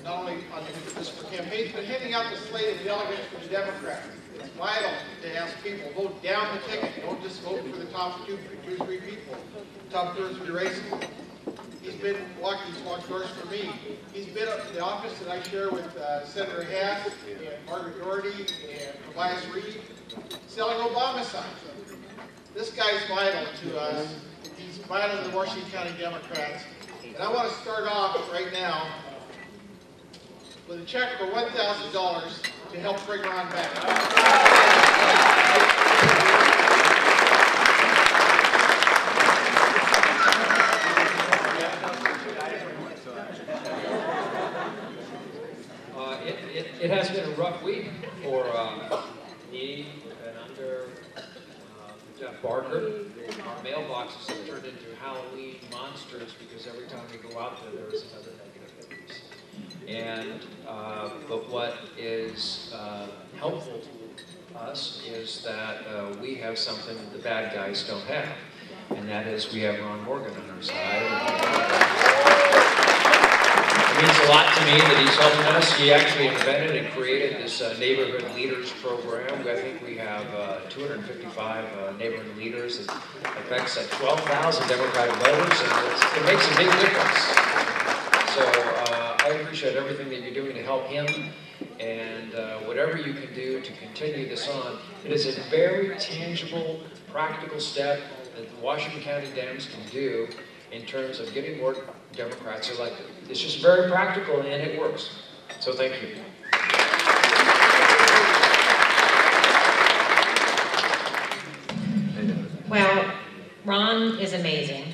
not only on just for campaigns, but handing out the slate of delegates for the Democrats. It's vital to ask people, vote down the ticket. Don't just vote for the top two, three people, top 2 or 3 races. He's been walking these long doors for me. He's been up to the office that I share with Senator Hass and Margaret Doherty and Tobias Reed, selling Obama signs. This guy's vital to us. He's vital to the Washington County Democrats. And I want to start off right now with a check for $1,000 to help bring Ron back. It has been a rough week for me and under Jeff Barker. Our mailboxes have turned into Halloween monsters because every time we go out there is another negative news. And but what is helpful to us is that we have something the bad guys don't have, and that is we have Ron Morgan on our side. It means a lot to me that he's helping us. He actually invented and created this neighborhood leaders program. I think we have 255 neighborhood leaders. It affects 12,000 Democratic voters, and it makes a big difference. So I appreciate everything that you're doing to help him, and whatever you can do to continue this on. It is a very tangible, practical step that the Washington County Dems can do in terms of getting more Democrats elected. It's just very practical and it works. So thank you. Well, Ron is amazing.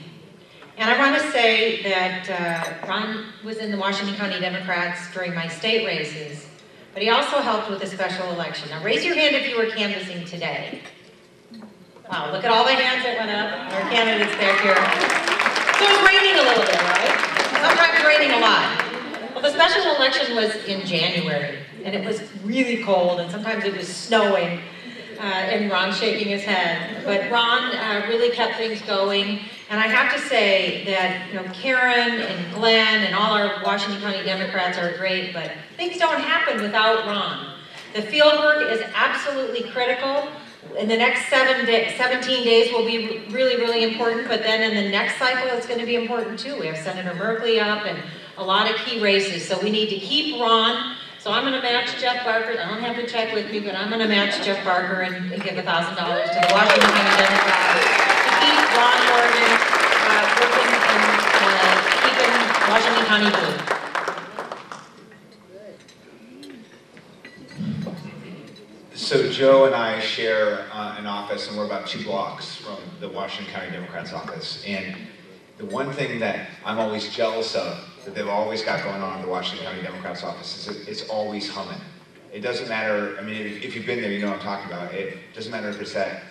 And I want to say that Ron was in the Washington County Democrats during my state races, but he also helped with the special election. Now raise your hand if you were canvassing today. Wow, look at all the hands that went up. Our candidates back here. So it's raining a little bit, right? Sometimes raining a lot. Well, the special election was in January, and it was really cold, and sometimes it was snowing, and Ron's shaking his head. But Ron really kept things going, and I have to say that, you know, Karen and Glenn and all our Washington County Democrats are great, but things don't happen without Ron. The field work is absolutely critical. In the next 17 days will be really, really important, but then in the next cycle it's going to be important too. We have Senator Merkley up and a lot of key races, so we need to keep Ron. So I'm going to match Jeff Barker. I don't have the check with me, but I'm going to match Jeff Barker and give $1,000 to the Washington County Democrats to keep Ron Morgan working and keeping Washington County blue. So Joe and I share an office, and we're about 2 blocks from the Washington County Democrats office. And the one thing that I'm always jealous of, that they've always got going on at the Washington County Democrats office, is it's always humming. It doesn't matter, I mean, if you've been there, you know what I'm talking about. It doesn't matter if it's at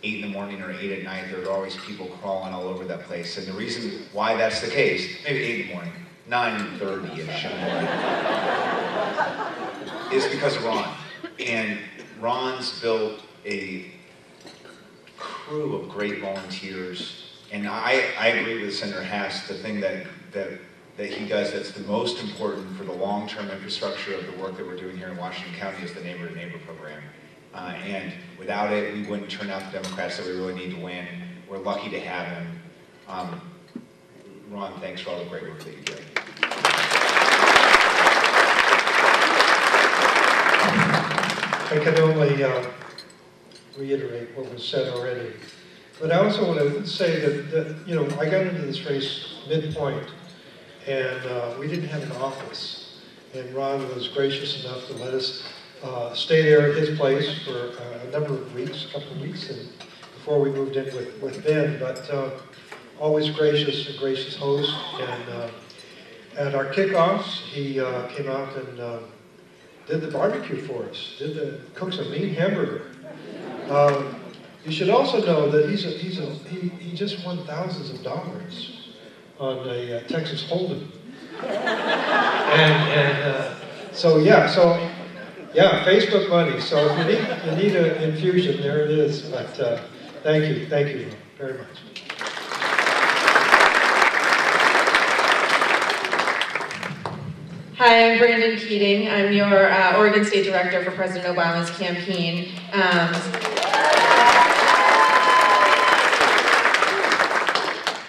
8 in the morning or 8 at night, there are always people crawling all over that place. And the reason why that's the case, maybe 8 in the morning, 9:30-ish in the morning, is because of Ron. And Ron's built a crew of great volunteers, and I agree with Senator Hass. The thing that he does that's the most important for the long-term infrastructure of the work that we're doing here in Washington County is the neighbor-to-neighbor program. And without it, we wouldn't turn out the Democrats that we really need to win. We're lucky to have him. Ron, thanks for all the great work that you do. I can only reiterate what was said already. But I also want to say that you know, I got into this race midpoint, and we didn't have an office. And Ron was gracious enough to let us stay there at his place for a number of weeks, a couple of weeks, and before we moved in with Ben. But always gracious, a gracious host. And at our kickoffs, he came out and did the barbecue for us, cooked a mean hamburger. You should also know that he just won thousands of dollars on a Texas Hold'em. So yeah, Facebook money. So if you need an infusion, there it is. But thank you very much. Hi, I'm Brandon Keating. I'm your Oregon State Director for President Obama's campaign.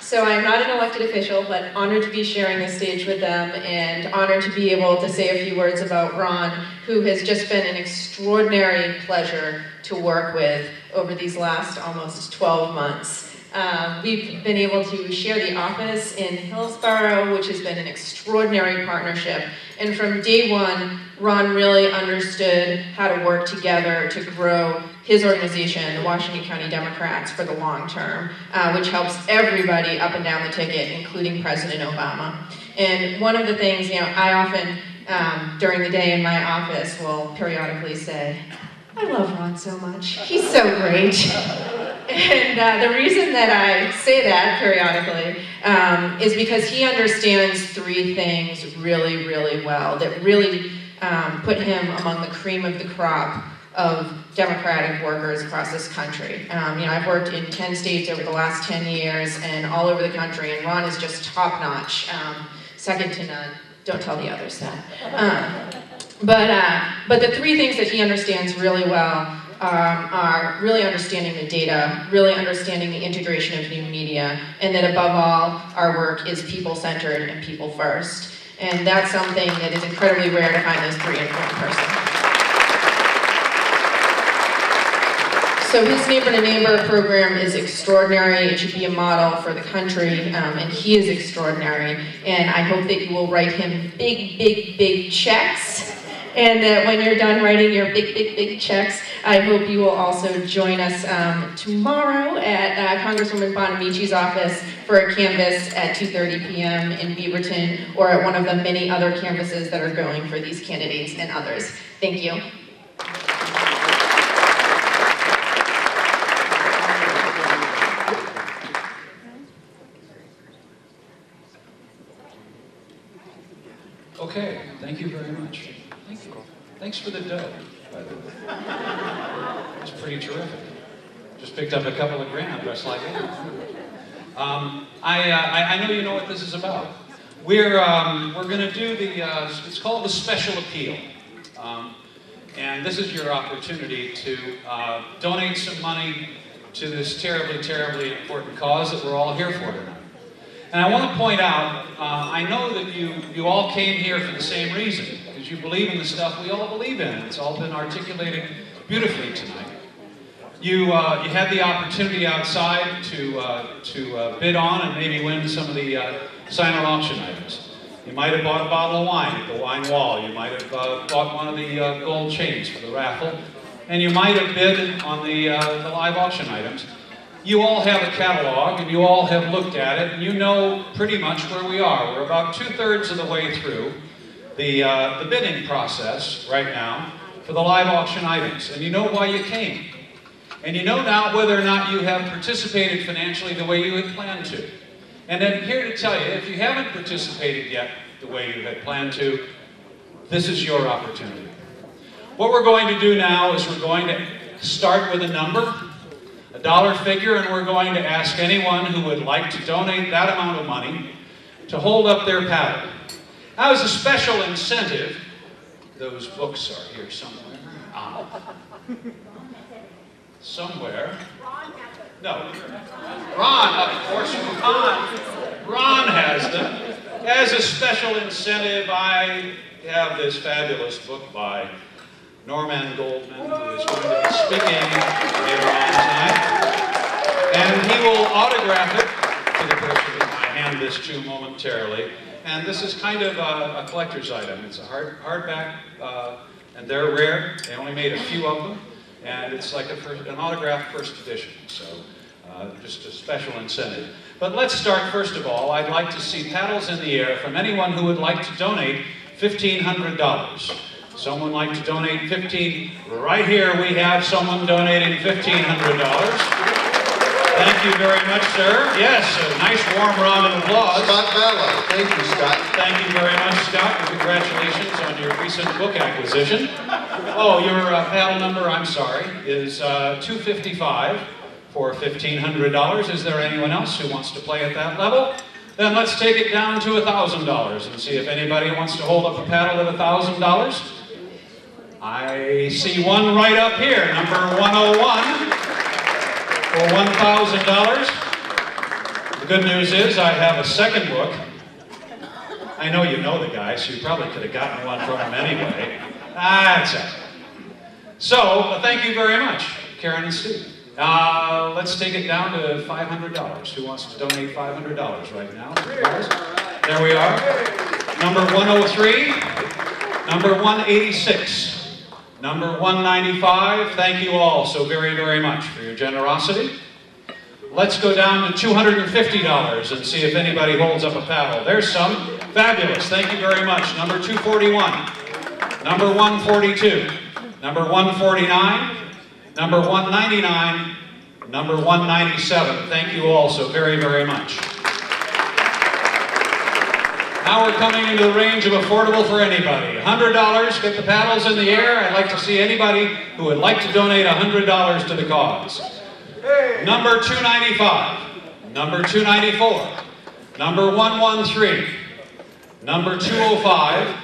So I'm not an elected official, but honored to be sharing this stage with them and honored to be able to say a few words about Ron, who has just been an extraordinary pleasure to work with over these last almost 12 months. We've been able to share the office in Hillsborough, which has been an extraordinary partnership. And from day one, Ron really understood how to work together to grow his organization, the Washington County Democrats, for the long term, which helps everybody up and down the ticket, including President Obama. And one of the things, you know, I often, during the day in my office, will periodically say, I love Ron so much. He's so great. And the reason that I say that periodically is because he understands 3 things really, really well that really put him among the cream of the crop of Democratic workers across this country. You know, I've worked in 10 states over the last 10 years and all over the country, and Ron is just top-notch, second to none. Don't tell the others that. But the 3 things that he understands really well are really understanding the data, really understanding the integration of new media, and that above all, our work is people-centered and people-first. And that's something that is incredibly rare to find those 3 in one person. So his neighbor-to-neighbor program is extraordinary. It should be a model for the country, and he is extraordinary. And I hope that you will write him big, big, big checks. And that when you're done writing your big, big, big checks, I hope you will also join us tomorrow at Congresswoman Bonamici's office for a canvass at 2:30 p.m. in Beaverton, or at one of the many other canvasses that are going for these candidates and others. Thank you. for the dough, by the way. It's pretty terrific. Just picked up a couple of grand dressed like that. I know you know what this is about. We're going to do it's called the special appeal. And this is your opportunity to donate some money to this terribly, terribly important cause that we're all here for tonight. And I want to point out, I know that you all came here for the same reason, because you believe in the stuff we all believe in. It's all been articulated beautifully tonight. You had the opportunity outside to bid on and maybe win some of the silent auction items. You might have bought a bottle of wine at the wine wall. You might have bought one of the gold chains for the raffle. And you might have bid on the live auction items. You all have a catalog, and you all have looked at it, and you know pretty much where we are. We're about 2/3 of the way through the bidding process right now for the live auction items. And you know why you came. And you know now whether or not you have participated financially the way you had planned to. And I'm here to tell you, if you haven't participated yet the way you had planned to, this is your opportunity. What we're going to do now is we're going to start with a number, a dollar figure, and we're going to ask anyone who would like to donate that amount of money to hold up their paddle. Now, as a special incentive, those books are here somewhere. Somewhere. No. Ron, of course, Ron has them. As a special incentive, I have this fabulous book by Norman Goldman, who is going to be speaking later on tonight. And he will autograph it to the person that I hand this to momentarily. And this is kind of a collector's item. It's a hardback, and they're rare. They only made a few of them. And it's like an autographed first edition. So just a special incentive. But let's start first of all. I'd like to see paddles in the air from anyone who would like to donate $1,500. Someone like to donate $1,500? Right here we have someone donating $1,500. Thank you very much, sir. Yes, a nice warm round of applause. Scott Mallow. Thank you, Scott. Thank you very much, Scott, and congratulations on your recent book acquisition. Oh, your paddle number, I'm sorry, is 255 for $1,500. Is there anyone else who wants to play at that level? Then let's take it down to $1,000 and see if anybody wants to hold up a paddle at $1,000. I see one right up here, number 101 for $1,000. The good news is I have a second book. I know you know the guy, so you probably could have gotten one from him anyway. That's it. So, thank you very much, Karen and Steve. Let's take it down to $500. Who wants to donate $500 right now? There we are. Number 103, number 186. Number 195, thank you all so very, very much for your generosity. Let's go down to $250 and see if anybody holds up a paddle. There's some. Fabulous, thank you very much. Number 241, number 142, number 149, number 199, number 197. Thank you all so very, very much. Now we're coming into the range of affordable for anybody. $100, get the paddles in the air. I'd like to see anybody who would like to donate $100 to the cause. Number 295, number 294, number 113, number 205,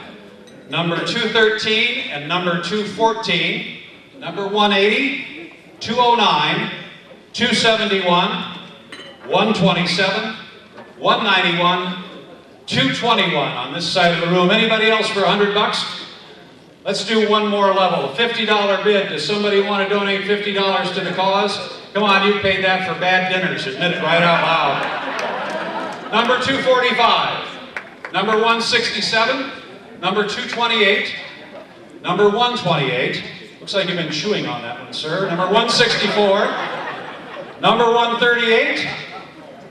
number 213, and number 214, number 180, 209, 271, 127, 191, 221 on this side of the room. Anybody else for $100? Let's do one more level. A $50 bid. Does somebody want to donate $50 to the cause? Come on, you paid that for bad dinners. Admit it right out loud. Number 245. Number 167. Number 228. Number 128. Looks like you've been chewing on that one, sir. Number 164. Number 138.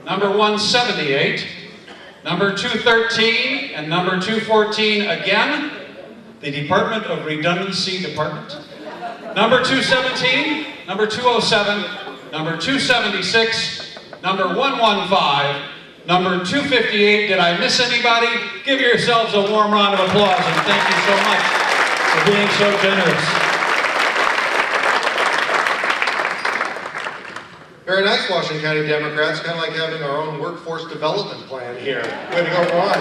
Number 178. Number 213 and number 214 again, the Department of Redundancy Department. Number 217, number 207, number 276, number 115, number 258. Did I miss anybody? Give yourselves a warm round of applause and thank you so much. for being so generous. Very nice, Washington County Democrats. Kind of like having our own workforce development plan here. Way to go, Ron.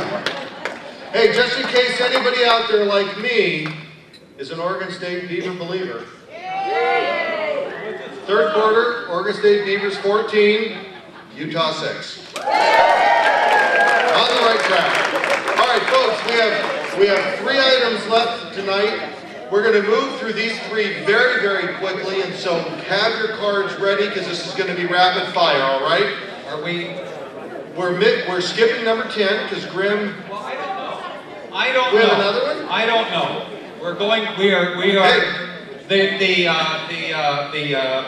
Hey, just in case anybody out there like me is an Oregon State Beaver believer. Third quarter, Oregon State Beavers 14, Utah 6. On the right track. All right, folks, we have 3 items left tonight. We're going to move through these 3 very, very quickly, and so have your cards ready because this is going to be rapid fire. All right? Are we? We're skipping number 10 because Grim. Well, I don't know. We have another one? I don't know. We're going. We are. Hey. The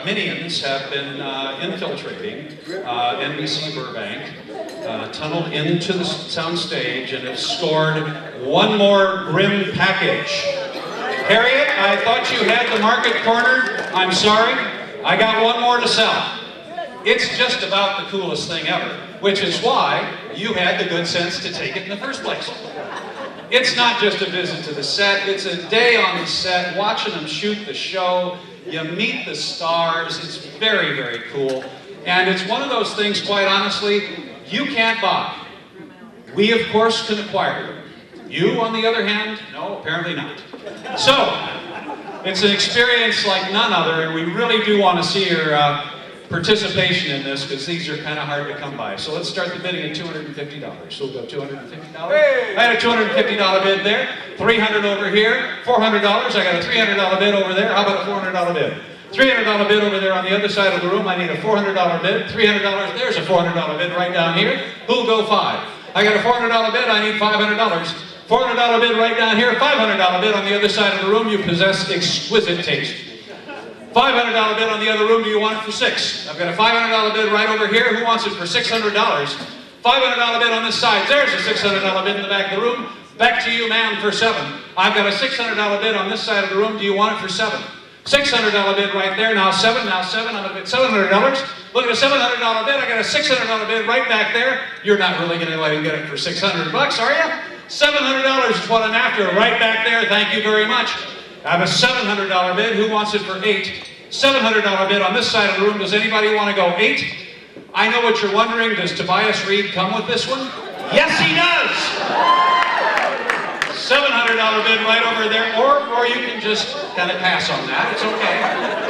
Minions have been infiltrating NBC Burbank, tunneled into the soundstage, and have scored one more grim package. Harriet, I thought you had the market cornered. I'm sorry. I got one more to sell. It's just about the coolest thing ever, which is why you had the good sense to take it in the first place. It's not just a visit to the set, it's a day on the set, watching them shoot the show. You meet the stars, it's very, very cool. And it's one of those things, quite honestly, you can't buy. We, of course, can acquire them. You, on the other hand, no, apparently not. So, it's an experience like none other, and we really do want to see your participation in this, because these are kind of hard to come by. So let's start the bidding at $250. So we'll go $250. Hey! I had a $250 bid there, $300 over here, $400. I got a $300 bid over there. How about a $400 bid? $300 bid over there on the other side of the room. I need a $400 bid. $300. There's a $400 bid right down here. Who'll go 5? I got a $400 bid. I need $500. $400 bid right down here. $500 bid on the other side of the room. You possess exquisite taste. $500 bid on the other room. Do you want it for 6? I've got a $500 bid right over here. Who wants it for $600? $500 bid on this side. There's a $600 bid in the back of the room. Back to you, ma'am, for 7. I've got a $600 bid on this side of the room. Do you want it for 7? $600 bid right there. Now 7. Now 7. I'm going to bid $700. Look at a $700 bid. I got a $600 bid right back there. You're not really going to let him get it for $600, are you? $700 is what I'm after. Right back there. Thank you very much. I have a $700 bid. Who wants it for 8? $700 bid on this side of the room. Does anybody want to go 8? I know what you're wondering. Does Tobias Reed come with this one? Yes, he does! $700 bid right over there. Or you can just kind of pass on that. It's okay.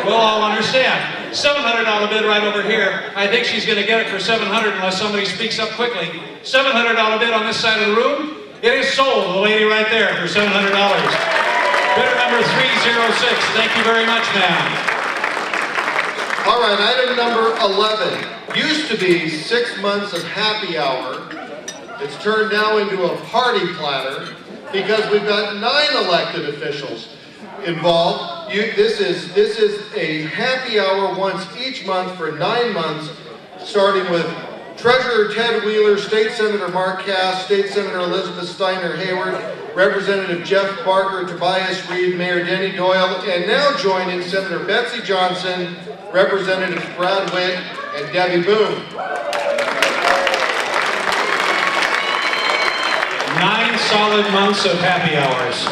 We'll all understand. $700 bid right over here. I think she's going to get it for $700 unless somebody speaks up quickly. $700 bid on this side of the room. It is sold. The lady right there for $700. Bidder number 306. Thank you very much, ma'am. All right, item number 11. Used to be 6 months of happy hour. It's turned now into a party platter because we've got 9 elected officials involved. This is a happy hour once each month for 9 months, starting with Treasurer Ted Wheeler, State Senator Mark Cass, State Senator Elizabeth Steiner Hayward, Representative Jeff Barker, Tobias Reed, Mayor Denny Doyle, and now joining Senator Betsy Johnson, Representatives Brad Witt, and Debbie Boone. 9 solid months of happy hours.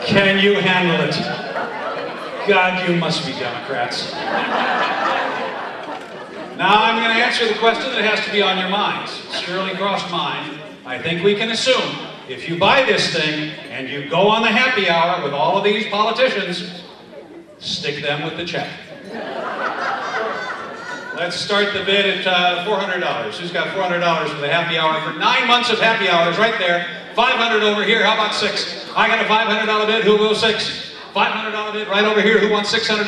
Can you handle it? God, you must be Democrats. Now I'm going to answer the question that has to be on your minds. It's surely crossed mine. I think we can assume if you buy this thing and you go on the happy hour with all of these politicians, stick them with the check. Let's start the bid at $400. Who's got $400 for the happy hour? For 9 months of happy hours right there. $500 over here. How about 6? I got a $500 bid. Who will 6? $500 bid right over here. Who wants $600?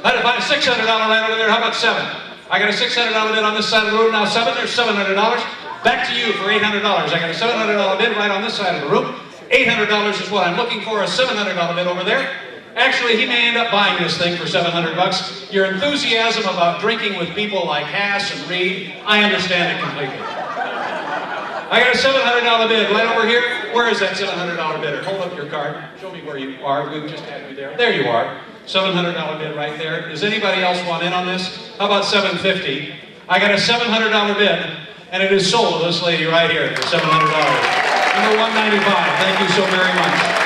I got a $600 right over there. How about 7? I got a $600 bid on this side of the room. Now 7. There's $700. Back to you for $800. I got a $700 bid right on this side of the room. $800 is what I'm looking for. A $700 bid over there. Actually, he may end up buying this thing for $700. Your enthusiasm about drinking with people like Hass and Reed, I understand it completely. I got a $700 bid right over here. Where is that $700 bidder? Hold up your card. Show me where you are. We just had you there. There you are. $700 bid right there. Does anybody else want in on this? How about $750? I got a $700 bid, and it is sold to this lady right here for $700. Number 195. Thank you so very much.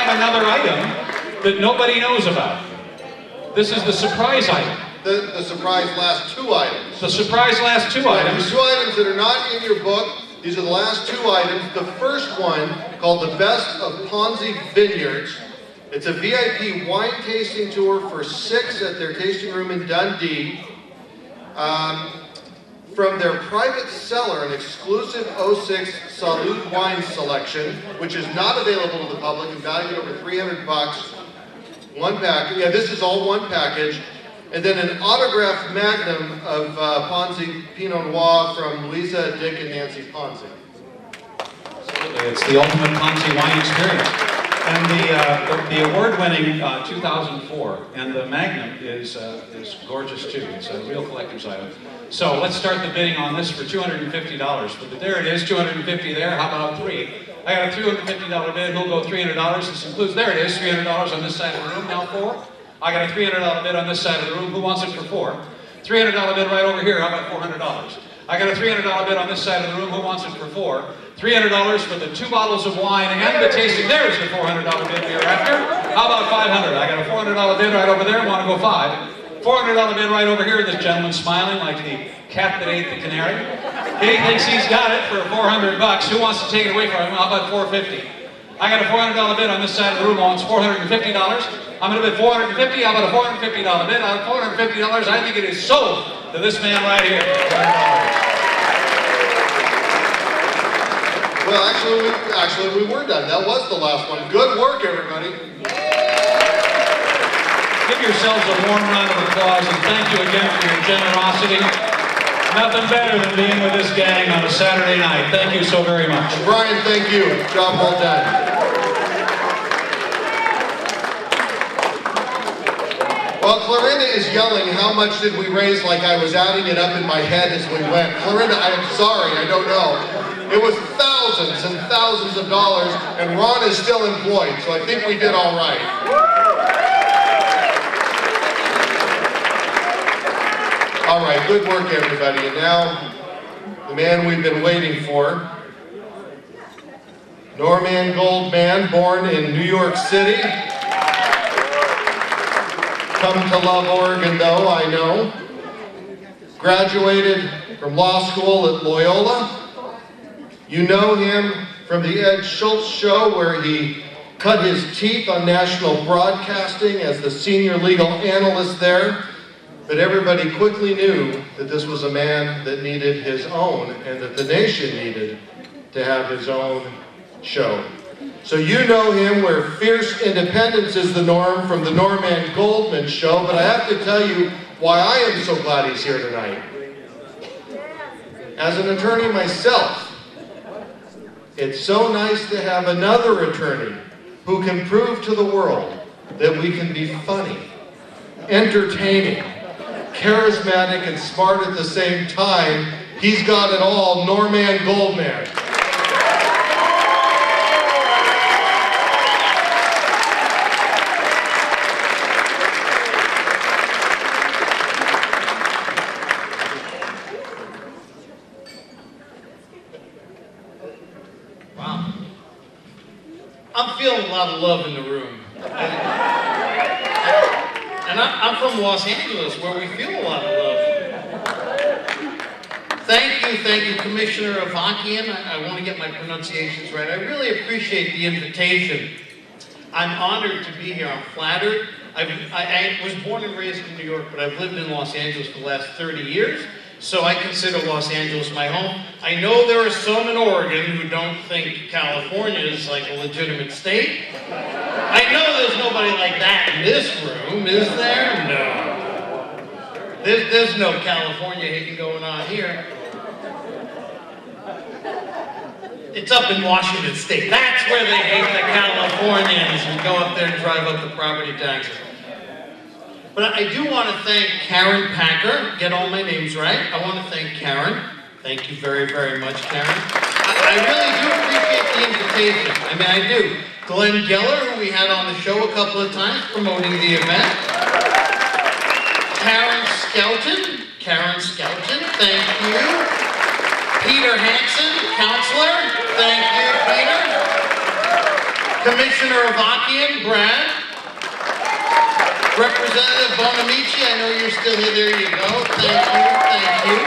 have another item that nobody knows about. This is the surprise item. The surprise last two items. The surprise last two items. The two items that are not in your book, these are the last two items. The first one, called The Best of Ponzi Vineyards. It's a VIP wine tasting tour for 6 at their tasting room in Dundee. From their private cellar, an exclusive 06 Salud wine selection, which is not available to the public and valued over $300. One package. Yeah, this is all one package. And then an autographed magnum of Ponzi Pinot Noir from Louisa, Dick, and Nancy Ponzi. Absolutely, it's the ultimate Ponzi wine experience. And the award-winning 2004, and the magnum is gorgeous too. It's a real collector's item. So let's start the bidding on this for $250. But there it is, $250 there. How about 3? I got a $350 bid. Who'll go $300? This includes, there it is, $300 on this side of the room. Now 4. I got a $300 bid on this side of the room. Who wants it for 4? $300 bid right over here. How about $400? I got a $300 bid on this side of the room. Who wants it for 4? $300 for the 2 bottles of wine and the tasting. There's the $400 bid we are after. How about $500? I got a $400 bid right over there. Want to go 5? $400 bid right over here. This gentleman smiling like the cat that ate the canary. He thinks he's got it for $400. Who wants to take it away from him? How about $450? I got a $400 bid on this side of the room. Wants $450. I'm going to bid $450. How about a $450 bid? Out of $450, I think it is sold to this man right here. Well, actually, we were done. That was the last one. Good work, everybody. Give yourselves a warm round of applause and thank you again for your generosity. Nothing better than being with this gang on a Saturday night. Thank you so very much. Brian, thank you. Job well done. Well, Clarinda is yelling, how much did we raise, like I was adding it up in my head as we went. Clarinda, I am sorry, I don't know. It was thousands and thousands of dollars, and Ron is still employed, so I think we did all right. All right, good work, everybody. And now, the man we've been waiting for, Norman Goldman, born in New York City. Come to love Oregon, though, I know. Graduated from law school at Loyola. You know him from the Ed Schultz Show, where he cut his teeth on national broadcasting as the senior legal analyst there. But everybody quickly knew that this was a man that needed his own, and that the nation needed to have his own show. So you know him where fierce independence is the norm, from the Norman Goldman Show, but I have to tell you why I am so glad he's here tonight. As an attorney myself, it's so nice to have another attorney who can prove to the world that we can be funny, entertaining, charismatic, and smart at the same time. He's got it all, Norman Goldman. Wow. I'm feeling a lot of love in the room. And I'm from Los Angeles, where we feel a lot of love. Thank you, Commissioner Avakian. I want to get my pronunciations right. I really appreciate the invitation. I'm honored to be here. I'm flattered. I was born and raised in New York, but I've lived in Los Angeles for the last 30 years, so I consider Los Angeles my home. I know there are some in Oregon who don't think California is like a legitimate state. I know there's nobody like that in this room, is there? No. There's no California hating going on here. It's up in Washington State. That's where they hate the Californians and go up there and drive up the property taxes. But I do want to thank Karen Packer. Get all my names right. I want to thank Karen. Thank you very, very much, Karen. I really do appreciate the invitation. I mean, I do. Glenn Geller, who we had on the show a couple of times promoting the event. Karen Skelton, thank you. Peter Hansen, counselor, thank you, Peter. Commissioner Avakian, Brad. Representative Bonamici, I know you're still here. There you go. Thank you.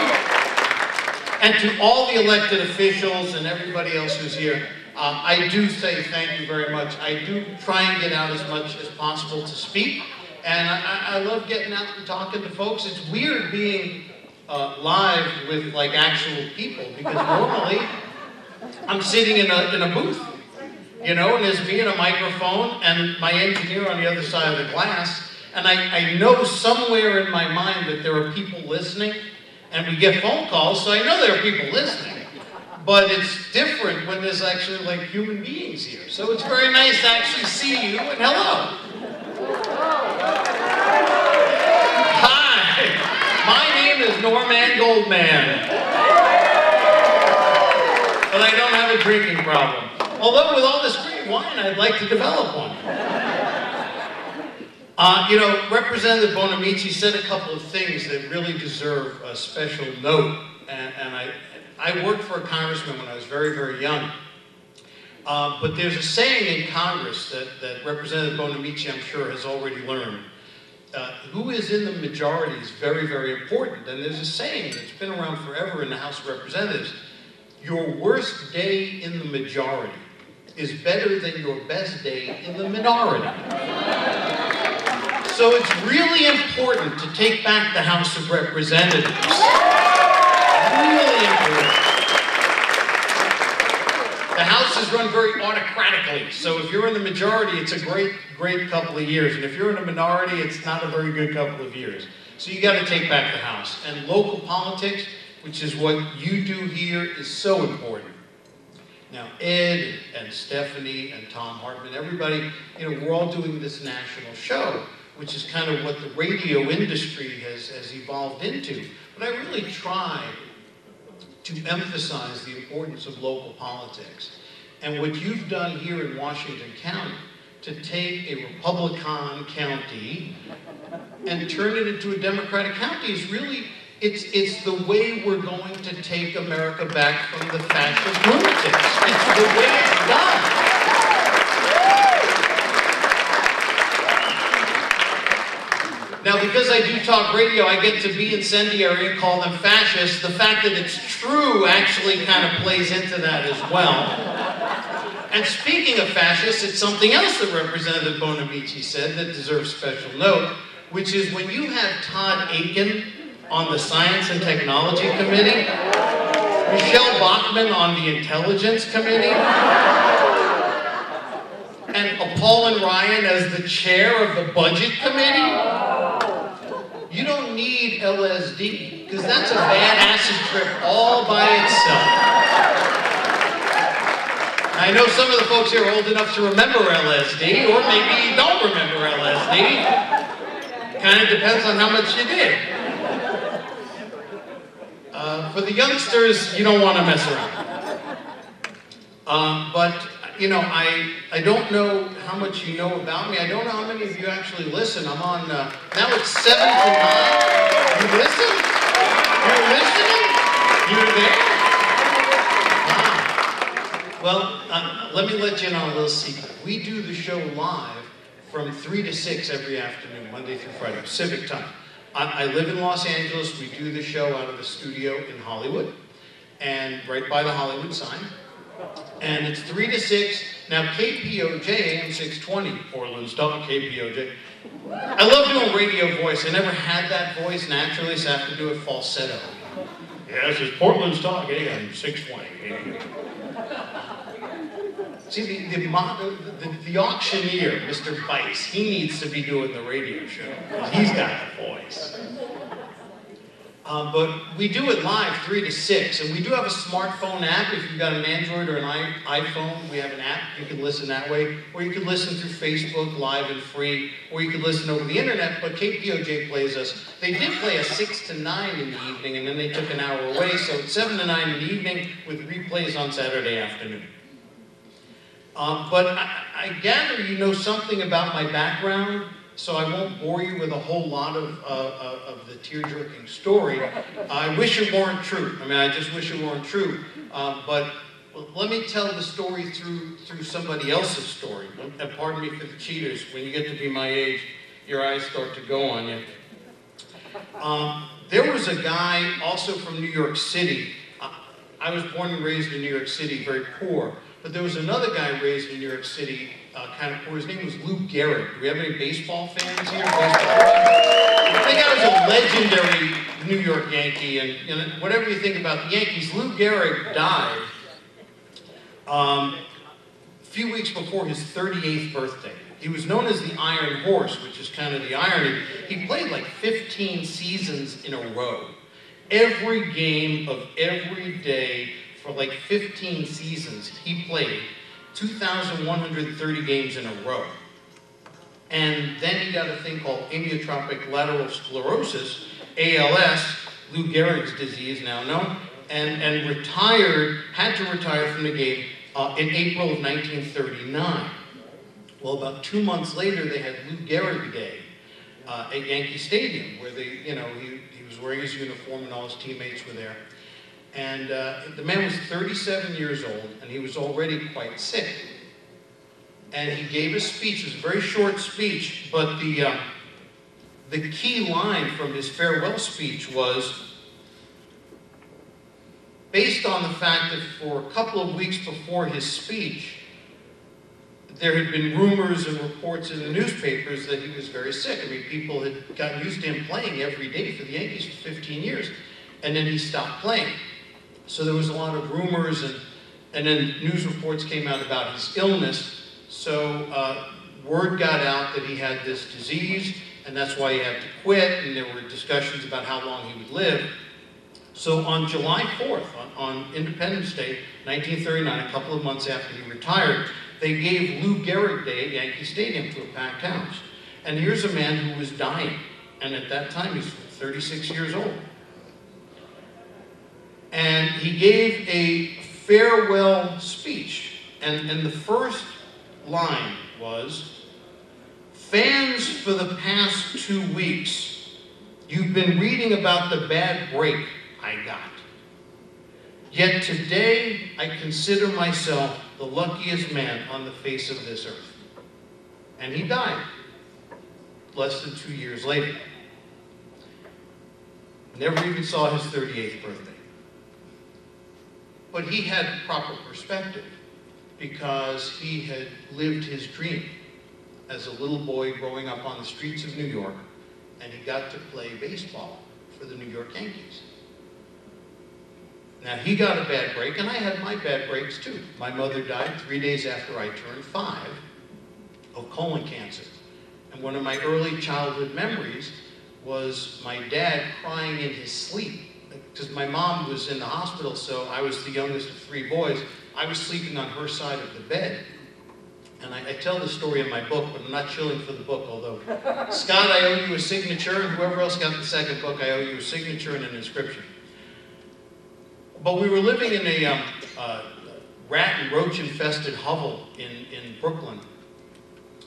And to all the elected officials and everybody else who's here, I do say thank you very much. I do try and get out as much as possible to speak. And I love getting out and talking to folks. It's weird being live with like actual people, because normally I'm sitting in a booth, you know, and there's me and a microphone and my engineer on the other side of the glass. And I know somewhere in my mind that there are people listening, and we get phone calls, so I know there are people listening. But it's different when there's actually like human beings here. So it's very nice to actually see you, and hello. Hi, my name is Norman Goldman. But I don't have a drinking problem. Although with all this great wine, I'd like to develop one. You know, Representative Bonamici said a couple of things that really deserve a special note. And I worked for a congressman when I was very, very young. But there's a saying in Congress that Representative Bonamici, I'm sure, has already learned. Who is in the majority is very, very important. And there's a saying that's been around forever in the House of Representatives. Your worst day in the majority is better than your best day in the minority. So it's really important to take back the House of Representatives. Really important. The House is run very autocratically, so if you're in the majority, it's a great couple of years. And if you're in a minority, it's not a very good couple of years. So you got to take back the House. And local politics, which is what you do here, is so important. Now, Ed and Stephanie and Tom Hartman, everybody, you know, we're all doing this national show, which is kind of what the radio industry has evolved into. But I really try to emphasize the importance of local politics. And what you've done here in Washington County, to take a Republican county and turn it into a Democratic county, is really, it's the way we're going to take America back from the fascist lunatics. It's the way it's done. Now, because I do talk radio, I get to be incendiary and call them fascists. The fact that it's true actually kind of plays into that as well. And speaking of fascists, it's something else that Representative Bonamici said that deserves special note, which is when you have Todd Akin on the Science and Technology Committee, Michelle Bachmann on the Intelligence Committee, and Paul and Ryan as the chair of the Budget Committee, you don't need LSD, because that's a bad acid trip all by itself. I know some of the folks here are old enough to remember LSD, or maybe you don't remember LSD. Kind of depends on how much you did. For the youngsters, you don't want to mess around. But, you know, I don't know how much you know about me. I don't know how many of you actually listen. I'm on, now it's 7 to 9. You listen? You're listening? You're there? Wow. Well, let me let you in on a little secret. We do the show live from 3 to 6 every afternoon, Monday through Friday, Pacific time. I live in Los Angeles. We do the show out of a studio in Hollywood, and right by the Hollywood sign. And it's 3 to 6. Now, KPOJ, AM 620, Portland's dog, KPOJ. I love doing radio voice. I never had that voice naturally, so I have to do it falsetto. Yes, it's Portland's dog, AM 620. See, the auctioneer, Mr. Bice, he needs to be doing the radio show, because he's got the voice. But we do it live 3 to 6, and we do have a smartphone app. If you've got an Android or an iPhone, we have an app. You can listen that way, or you can listen through Facebook Live and free, or you can listen over the internet, but KPOJ plays us. They did play us 6 to 9 in the evening, and then they took an hour away, so it's 7 to 9 in the evening with replays on Saturday afternoon. But I gather you know something about my background, so I won't bore you with a whole lot of the tear-jerking story. I wish it weren't true. I mean, I just wish it weren't true. But Well, let me tell the story through somebody else's story. And pardon me for the cheaters. When you get to be my age, your eyes start to go on you. There was a guy also from New York City. I was born and raised in New York City, very poor. But there was another guy raised in New York City, kind of poor. His name was Lou Gehrig. Do we have any baseball fans here? I think I was a legendary New York Yankee, and you know, whatever you think about the Yankees, Lou Gehrig died a few weeks before his 38th birthday. He was known as the Iron Horse, which is kind of the irony. He played like 15 seasons in a row. Every game of every day for like 15 seasons, he played 2,130 games in a row. And then he got a thing called amyotrophic lateral sclerosis, ALS, Lou Gehrig's disease now known, and retired, had to retire from the game in April of 1939. Well, about 2 months later, they had Lou Gehrig Day at Yankee Stadium, where they, you know, he was wearing his uniform and all his teammates were there. And the man was 37 years old, and he was already quite sick. And he gave a speech. It was a very short speech, but the key line from his farewell speech was, based on the fact that for a couple of weeks before his speech, there had been rumors and reports in the newspapers that he was very sick. I mean, people had gotten used to him playing every day for the Yankees for 15 years, and then he stopped playing. So there was a lot of rumors, and then news reports came out about his illness. So word got out that he had this disease, and that's why he had to quit, and there were discussions about how long he would live. So on July 4th, on Independence Day, 1939, a couple of months after he retired, they gave Lou Gehrig Day at Yankee Stadium to a packed house. And here's a man who was dying, and at that time he was 36 years old. And he gave a farewell speech, and the first line was, "Fans, for the past 2 weeks, you've been reading about the bad break I got. Yet today, I consider myself the luckiest man on the face of this earth." And he died less than 2 years later. Never even saw his 38th birthday. But he had proper perspective, because he had lived his dream as a little boy growing up on the streets of New York, and he got to play baseball for the New York Yankees. Now, he got a bad break, and I had my bad breaks too. My mother died 3 days after I turned 5 of colon cancer. And one of my early childhood memories was my dad crying in his sleep, because my mom was in the hospital, so I was the youngest of 3 boys. I was sleeping on her side of the bed. And I tell the story in my book, but I'm not shilling for the book, although, Scott, I owe you a signature, and whoever else got the second book, I owe you a signature and an inscription. But we were living in a rat and roach infested hovel in Brooklyn.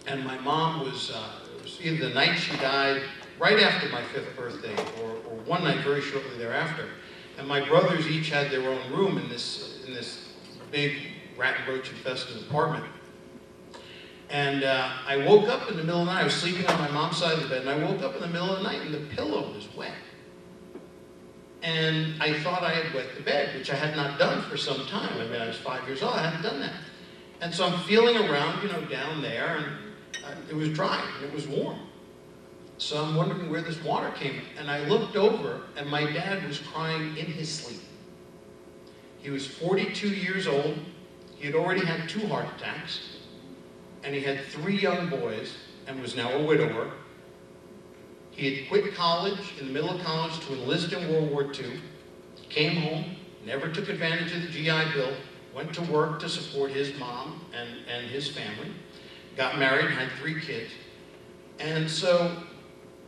And my mom was, it was either the night she died, right after my 5th birthday, or one night very shortly thereafter. And my brothers each had their own room in this big rat and roach infested apartment. And I woke up in the middle of the night. I was sleeping on my mom's side of the bed, and I woke up in the middle of the night, and the pillow was wet. And I thought I had wet the bed, which I had not done for some time. I mean, I was 5 years old. I hadn't done that. And so I'm feeling around, you know, down there, and it was dry, and it was warm. So I'm wondering where this water came from. And I looked over, and my dad was crying in his sleep. He was 42 years old. He had already had 2 heart attacks. And he had 3 young boys, and was now a widower. He had quit college, in the middle of college, to enlist in World War II. Came home, never took advantage of the GI Bill, went to work to support his mom and his family, got married, had 3 kids. And so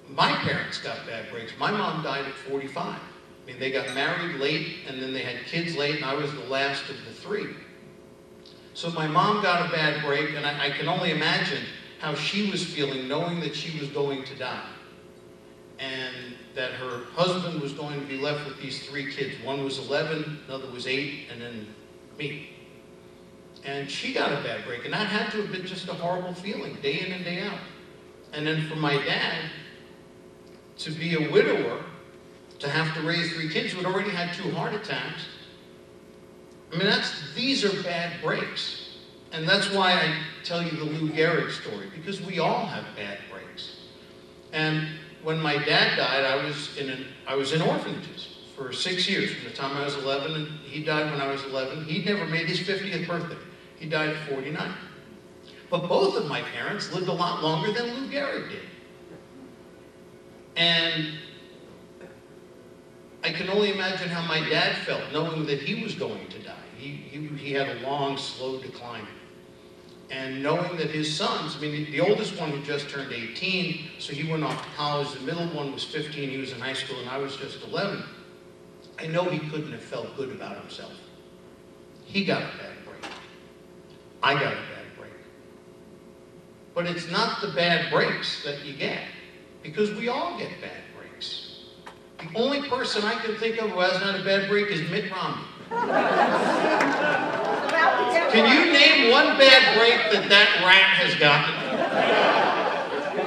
my parents got bad breaks. My mom died at 45. I mean, they got married late, and then they had kids late, and I was the last of the 3. So my mom got a bad break, and I can only imagine how she was feeling, knowing that she was going to die, and that her husband was going to be left with these 3 kids. One was 11, another was 8, and then me. And she got a bad break, and that had to have been just a horrible feeling, day in and day out. And then for my dad to be a widower, to have to raise 3 kids who had already had 2 heart attacks, I mean, these are bad breaks. And that's why I tell you the Lou Gehrig story, because we all have bad breaks. And when my dad died, I was in orphanages for 6 years, from the time I was 11, and he died when I was 11. He never made his 50th birthday. He died at 49. But both of my parents lived a lot longer than Lou Gehrig did. And I can only imagine how my dad felt, knowing that he was going to die. He had a long, slow decline. And knowing that his sons, I mean, the oldest one had just turned 18, so he went off to college. The middle one was 15, he was in high school, and I was just 11. I know he couldn't have felt good about himself. He got a bad break. I got a bad break. But it's not the bad breaks that you get, because we all get bad breaks. The only person I can think of who hasn't had a bad break is Mitt Romney. Can you name one bad break that rat has gotten?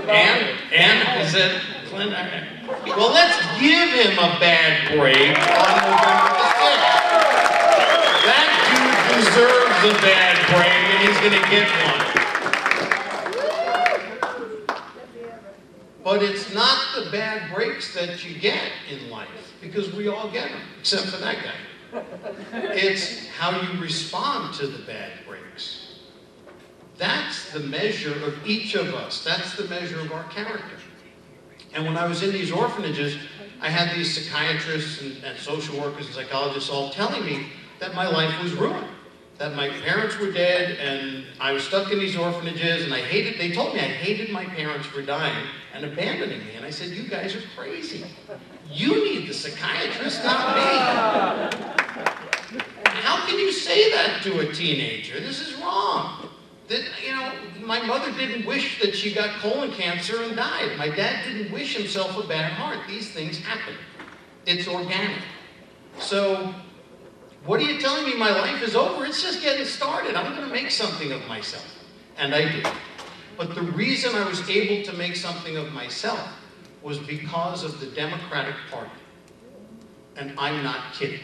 Ann, is it Clint? Well, let's give him a bad break on November the 6th. That dude deserves a bad break, and he's going to get one. But it's not the bad breaks that you get in life, because we all get them, except for that guy. It's how you respond to the bad breaks. That's the measure of each of us. That's the measure of our character. And when I was in these orphanages, I had these psychiatrists and social workers and psychologists all telling me that my life was ruined, that my parents were dead, and I was stuck in these orphanages, and they told me I hated my parents for dying and abandoning me. And I said, you guys are crazy. You need the psychiatrist, not me. How can you say that to a teenager? This is wrong. My mother didn't wish that she got colon cancer and died. My dad didn't wish himself a bad heart. These things happen. It's organic. So, what are you telling me? My life is over? It's just getting started. I'm going to make something of myself. And I did. But the reason I was able to make something of myself was because of the Democratic Party. And I'm not kidding.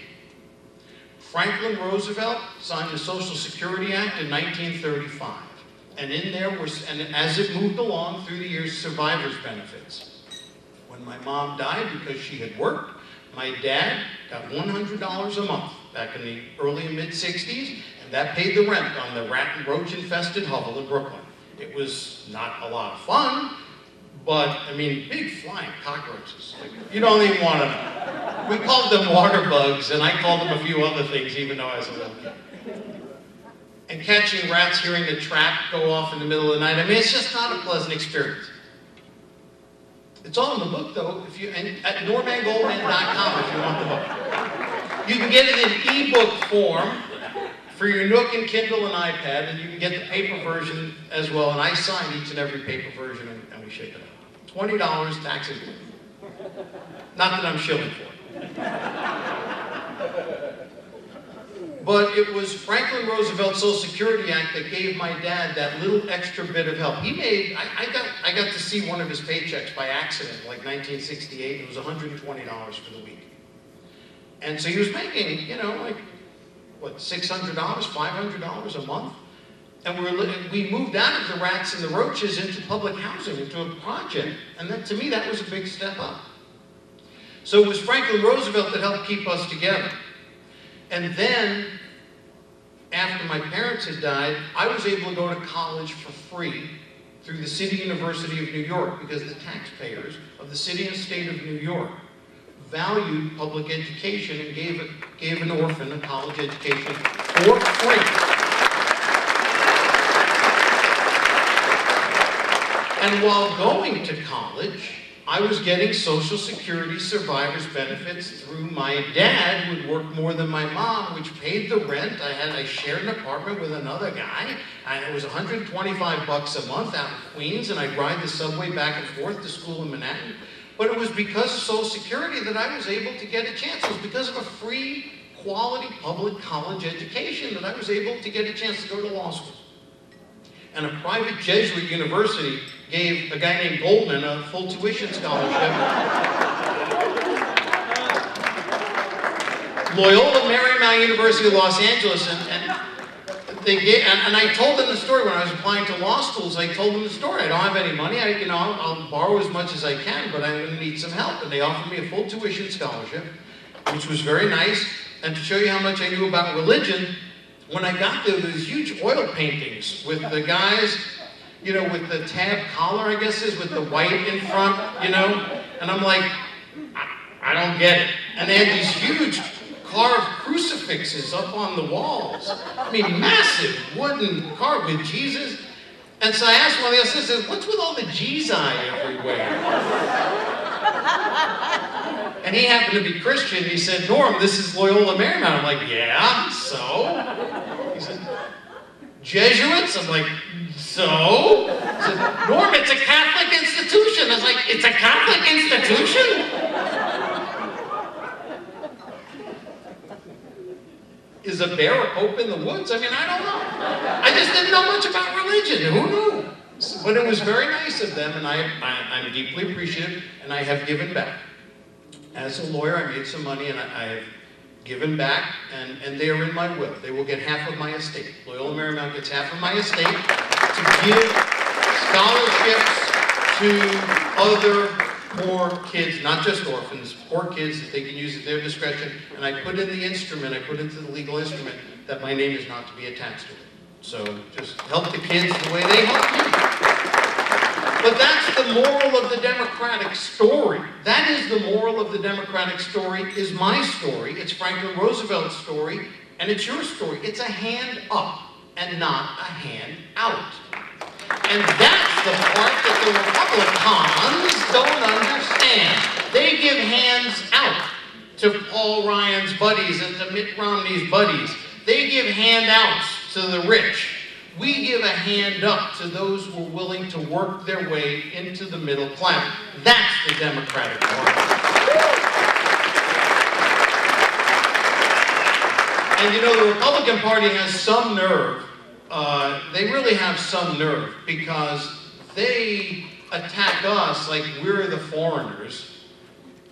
Franklin Roosevelt signed the Social Security Act in 1935. And in there and as it moved along through the years, survivors' benefits. When my mom died because she had worked, my dad got $100 a month back in the early and mid-60s, and that paid the rent on the rat and roach-infested hovel in Brooklyn. It was not a lot of fun, but, I mean, big flying cockroaches. You don't even want to know. We called them water bugs, and I called them a few other things, even though I was a little kid. And catching rats, hearing the trap go off in the middle of the night, I mean, it's just not a pleasant experience. It's all in the book, though, at normangoldman.com if you want the book. You can get it in ebook form for your Nook and Kindle and iPad, and you can get the paper version as well, and I sign each and every paper version, and we ship it out. $20, tax included. Not that I'm shilling for it. But it was Franklin Roosevelt's Social Security Act that gave my dad that little extra bit of help. He made, I got to see one of his paychecks by accident, like 1968. It was $120 for the week. And so he was making, like, what, $600, $500 a month? And we moved out of the rats and the roaches into public housing, into a project. And that, to me, that was a big step up. So it was Franklin Roosevelt that helped keep us together. And then, after my parents had died, I was able to go to college for free through the City University of New York, because the taxpayers of the city and state of New York valued public education and gave an orphan a college education for free. And while going to college, I was getting Social Security survivors benefits through my dad, who would work more than my mom, which paid the rent. I shared an apartment with another guy, and it was $125 a month out in Queens, and I'd ride the subway back and forth to school in Manhattan. But it was because of Social Security that I was able to get a chance. It was because of a free quality public college education that I was able to get a chance to go to law school. And a private Jesuit university gave a guy named Goldman a full tuition scholarship. Loyola Marymount University of Los Angeles, and I told them the story when I was applying to law schools. I told them the story. I don't have any money. I'll borrow as much as I can, but I'm going to need some help. And they offered me a full tuition scholarship, which was very nice. And to show you how much I knew about religion, when I got there, there was huge oil paintings with the guys, you know, with the tab collar, I guess is, with the white in front, you know. And I'm like, I don't get it. And they had these huge carved crucifixes up on the walls. I mean, massive wooden carved with Jesus. And so I asked one of the assistants, what's with all the Jesus everywhere? And he happened to be Christian. He said, Norm, this is Loyola Marymount. I'm like, yeah, so? He said, Jesuits? I'm like, so? He said, Norm, it's a Catholic institution. I was like, it's a Catholic institution? Is a bear a pope in the woods? I mean, I don't know. I just didn't know much about religion. Who knew? But it was very nice of them, and I'm deeply appreciative, and I have given back. As a lawyer, I made some money, and I have given back, and they are in my will. They will get half of my estate. Loyola Marymount gets half of my estate to give scholarships to other poor kids, not just orphans, poor kids that they can use at their discretion. And I put in the instrument, I put into the legal instrument that my name is not to be attached to it. So just help the kids the way they help me. But that's the moral of the Democratic story. That is the moral of the Democratic story, is my story. It's Franklin Roosevelt's story, and it's your story. It's a hand up and not a hand out. And that's the part that the Republicans don't understand. They give hands out to Paul Ryan's buddies and to Mitt Romney's buddies. They give handouts to the rich. We give a hand up to those who are willing to work their way into the middle class. That's the Democratic Party. And you know, the Republican Party has some nerve. They really have some nerve, because they attack us like we're the foreigners,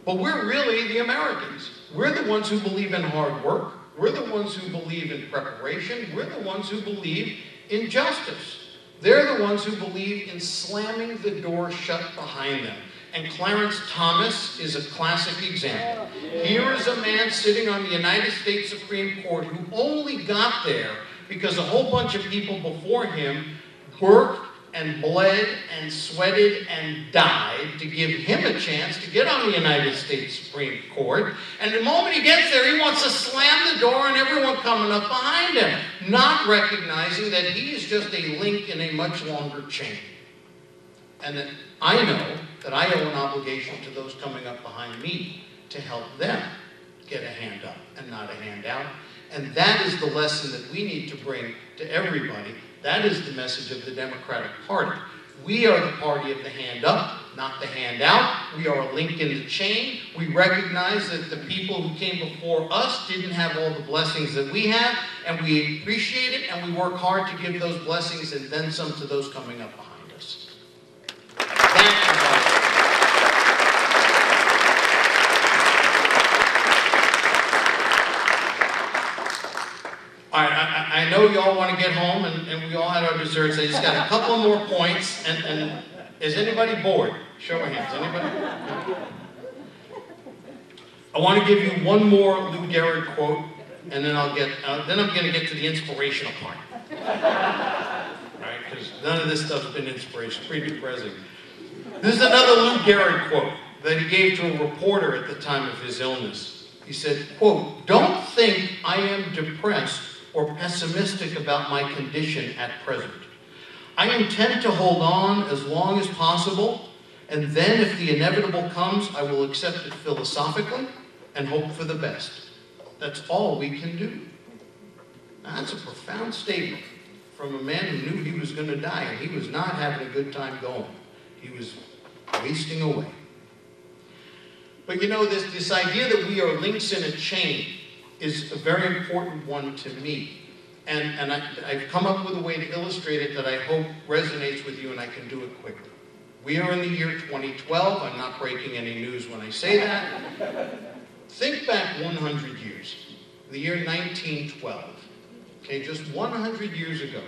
but we're really the Americans. We're the ones who believe in hard work. We're the ones who believe in preparation. We're the ones who believe in justice. They're the ones who believe in slamming the door shut behind them. And Clarence Thomas is a classic example. Here is a man sitting on the United States Supreme Court who only got there because a whole bunch of people before him worked and bled and sweated and died to give him a chance to get on the United States Supreme Court. And the moment he gets there, he wants to slam the door on everyone coming up behind him, not recognizing that he is just a link in a much longer chain. And that I know that I owe an obligation to those coming up behind me to help them get a hand up and not a hand out. And that is the lesson that we need to bring to everybody. That is the message of the Democratic Party. We are the party of the hand up, not the hand out. We are a link in the chain. We recognize that the people who came before us didn't have all the blessings that we have, and we appreciate it, and we work hard to give those blessings and then some to those coming up behind us. That's all right, I know y'all want to get home, and we all had our desserts. I just got a couple more points, and is anybody bored? Show of hands, anybody? I want to give you one more Lou Gehrig quote, and then I'm going to get to the inspirational part. All right, because none of this stuff's been inspirational, pretty depressing. This is another Lou Gehrig quote that he gave to a reporter at the time of his illness. He said, quote, "Don't think I am depressed or pessimistic about my condition at present. I intend to hold on as long as possible, and then if the inevitable comes, I will accept it philosophically and hope for the best. That's all we can do." Now, that's a profound statement from a man who knew he was going to die, and he was not having a good time going. He was wasting away. But you know, this idea that we are links in a chain is a very important one to me. And I've come up with a way to illustrate it that I hope resonates with you, and I can do it quickly. We are in the year 2012. I'm not breaking any news when I say that. Think back 100 years, the year 1912. Okay, just 100 years ago.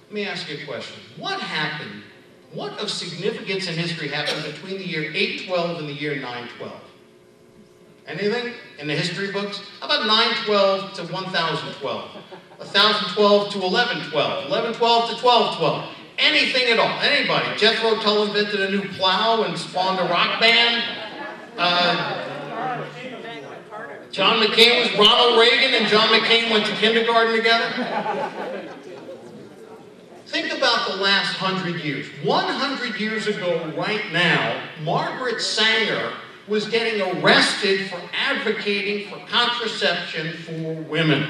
Let me ask you a question. What happened, what of significance in history happened between the year 812 and the year 912? Anything in the history books? How about 912 to 1012? 1012 to 1112? 1112 to 1212? Anything at all? Anybody? Jethro Tull invented a new plow and spawned a rock band? John McCain was Ronald Reagan and John McCain went to kindergarten together? Think about the last 100 years. 100 years ago right now, Margaret Sanger was getting arrested for advocating for contraception for women.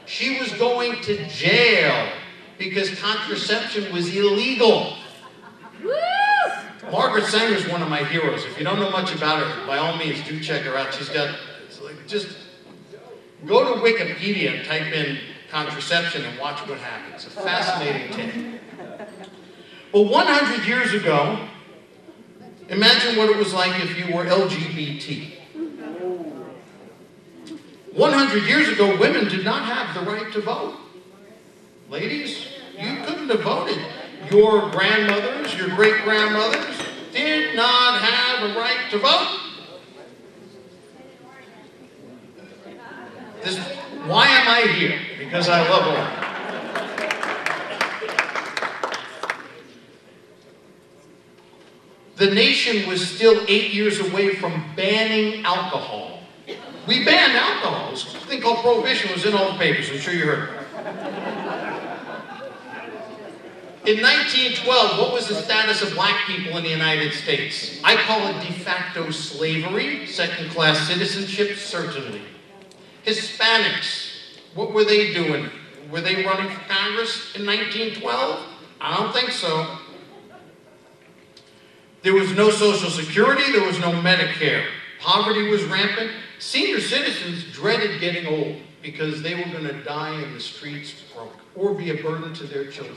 She was going to jail because contraception was illegal. Margaret Sanger is one of my heroes. If you don't know much about her, by all means, do check her out. She's got, just go to Wikipedia and type in contraception and watch what happens. It's a fascinating tale. But 100 years ago, imagine what it was like if you were LGBT. 100 years ago, women did not have the right to vote. Ladies, you couldn't have voted. Your grandmothers, your great-grandmothers did not have a right to vote. Why am I here? Because I love Oregon. The nation was still 8 years away from banning alcohol. We banned alcohol. This thing called prohibition was in all the papers. I'm sure you heard it. In 1912, what was the status of black people in the United States? I call it de facto slavery, second-class citizenship, certainly. Hispanics, what were they doing? Were they running for Congress in 1912? I don't think so. There was no Social Security, there was no Medicare. Poverty was rampant. Senior citizens dreaded getting old because they were going to die in the streets or be a burden to their children.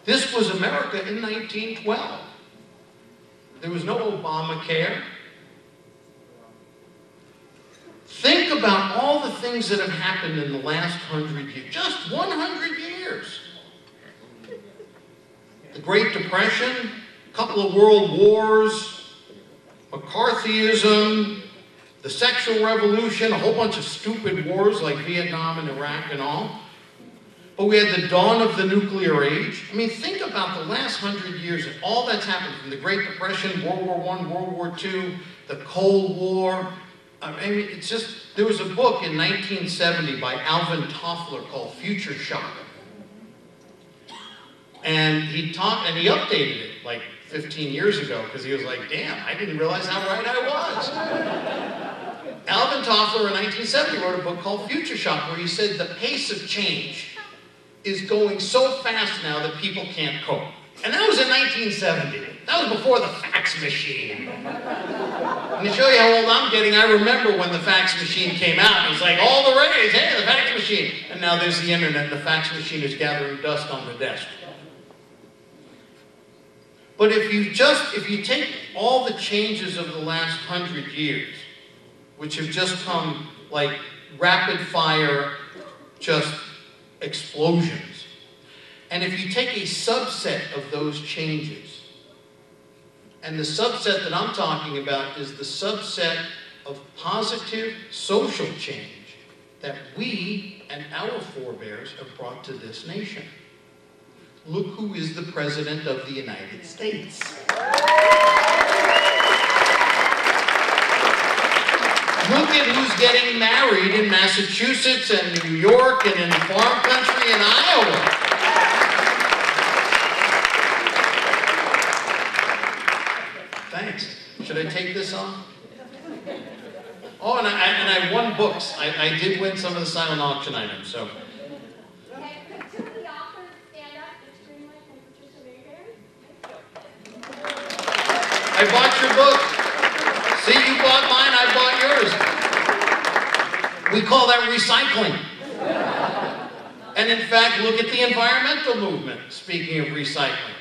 This was America in 1912. There was no Obamacare. Think about all the things that have happened in the last 100 years. Just 100 years. The Great Depression, a couple of world wars, McCarthyism, the sexual revolution, a whole bunch of stupid wars like Vietnam and Iraq and all. But we had the dawn of the nuclear age. I mean, think about the last 100 years and all that's happened from the Great Depression, World War I, World War II, the Cold War. I mean, it's just, there was a book in 1970 by Alvin Toffler called Future Shock. And he updated it like 15 years ago because he was like, damn, I didn't realize how right I was. Alvin Toffler in 1970 wrote a book called Future Shock where he said the pace of change is going so fast now that people can't cope. And that was in 1970. That was before the fax machine. And to show you how old I'm getting, I remember when the fax machine came out. It was like all the rage, hey, the fax machine. And now there's the internet, and the fax machine is gathering dust on the desk. But if you take all the changes of the last 100 years, which have just come like rapid fire, just explosions, and if you take a subset of those changes, and the subset that I'm talking about is the subset of positive social change that we and our forebears have brought to this nation. Look who is the President of the United States. Look at who's getting married in Massachusetts and New York and in farm country and Iowa. Thanks. Should I take this off? Oh, and I won books. I did win some of the silent auction items, so. I bought your book. See, you bought mine, I bought yours. We call that recycling. And in fact, look at the environmental movement, speaking of recycling.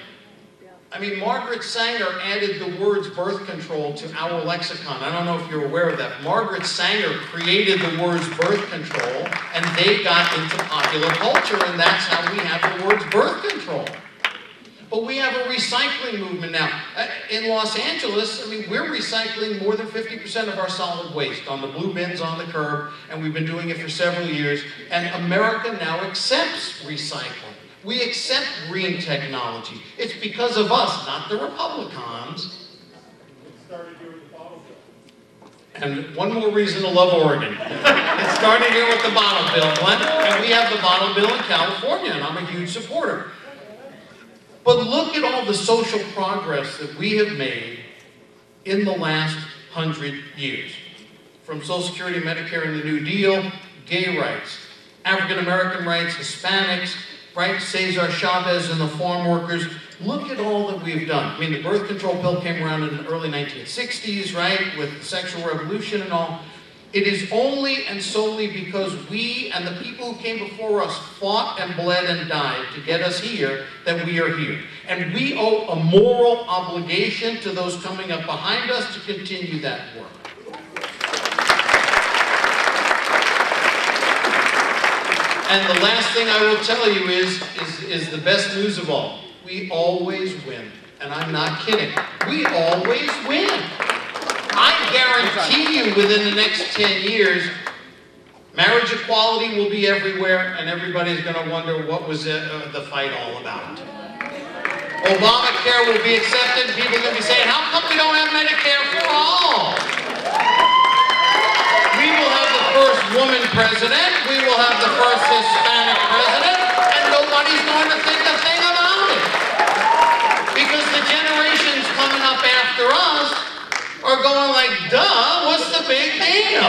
I mean, Margaret Sanger added the words birth control to our lexicon. I don't know if you're aware of that. Margaret Sanger created the words birth control, and they got into popular culture, and that's how we have the words birth control. But we have a recycling movement now. In Los Angeles, I mean, we're recycling more than 50% of our solid waste on the blue bins on the curb, and we've been doing it for several years, and America now accepts recycling. We accept green technology. It's because of us, not the Republicans. And one more reason to love Oregon. It started here with the bottle bill, Glenn, and we have the bottle bill in California, and I'm a huge supporter. But look at all the social progress that we have made in the last 100 years. From Social Security, Medicare, and the New Deal, gay rights, African American rights, Hispanics, right? Cesar Chavez and the farm workers. Look at all that we've done. I mean, the birth control pill came around in the early 1960s, right? With the sexual revolution and all. It is only and solely because we and the people who came before us fought and bled and died to get us here that we are here. And we owe a moral obligation to those coming up behind us to continue that work. And the last thing I will tell you is the best news of all. We always win. And I'm not kidding. We always win. I guarantee you within the next 10 years, marriage equality will be everywhere, and everybody's going to wonder what was the fight all about. Obamacare will be accepted, and people are going to be saying, how come we don't have Medicare for all? We will have the first woman president, we will have the first Hispanic president, and nobody's going to think a thing about it. Because the generations coming up after us are going like, duh, what's the big deal?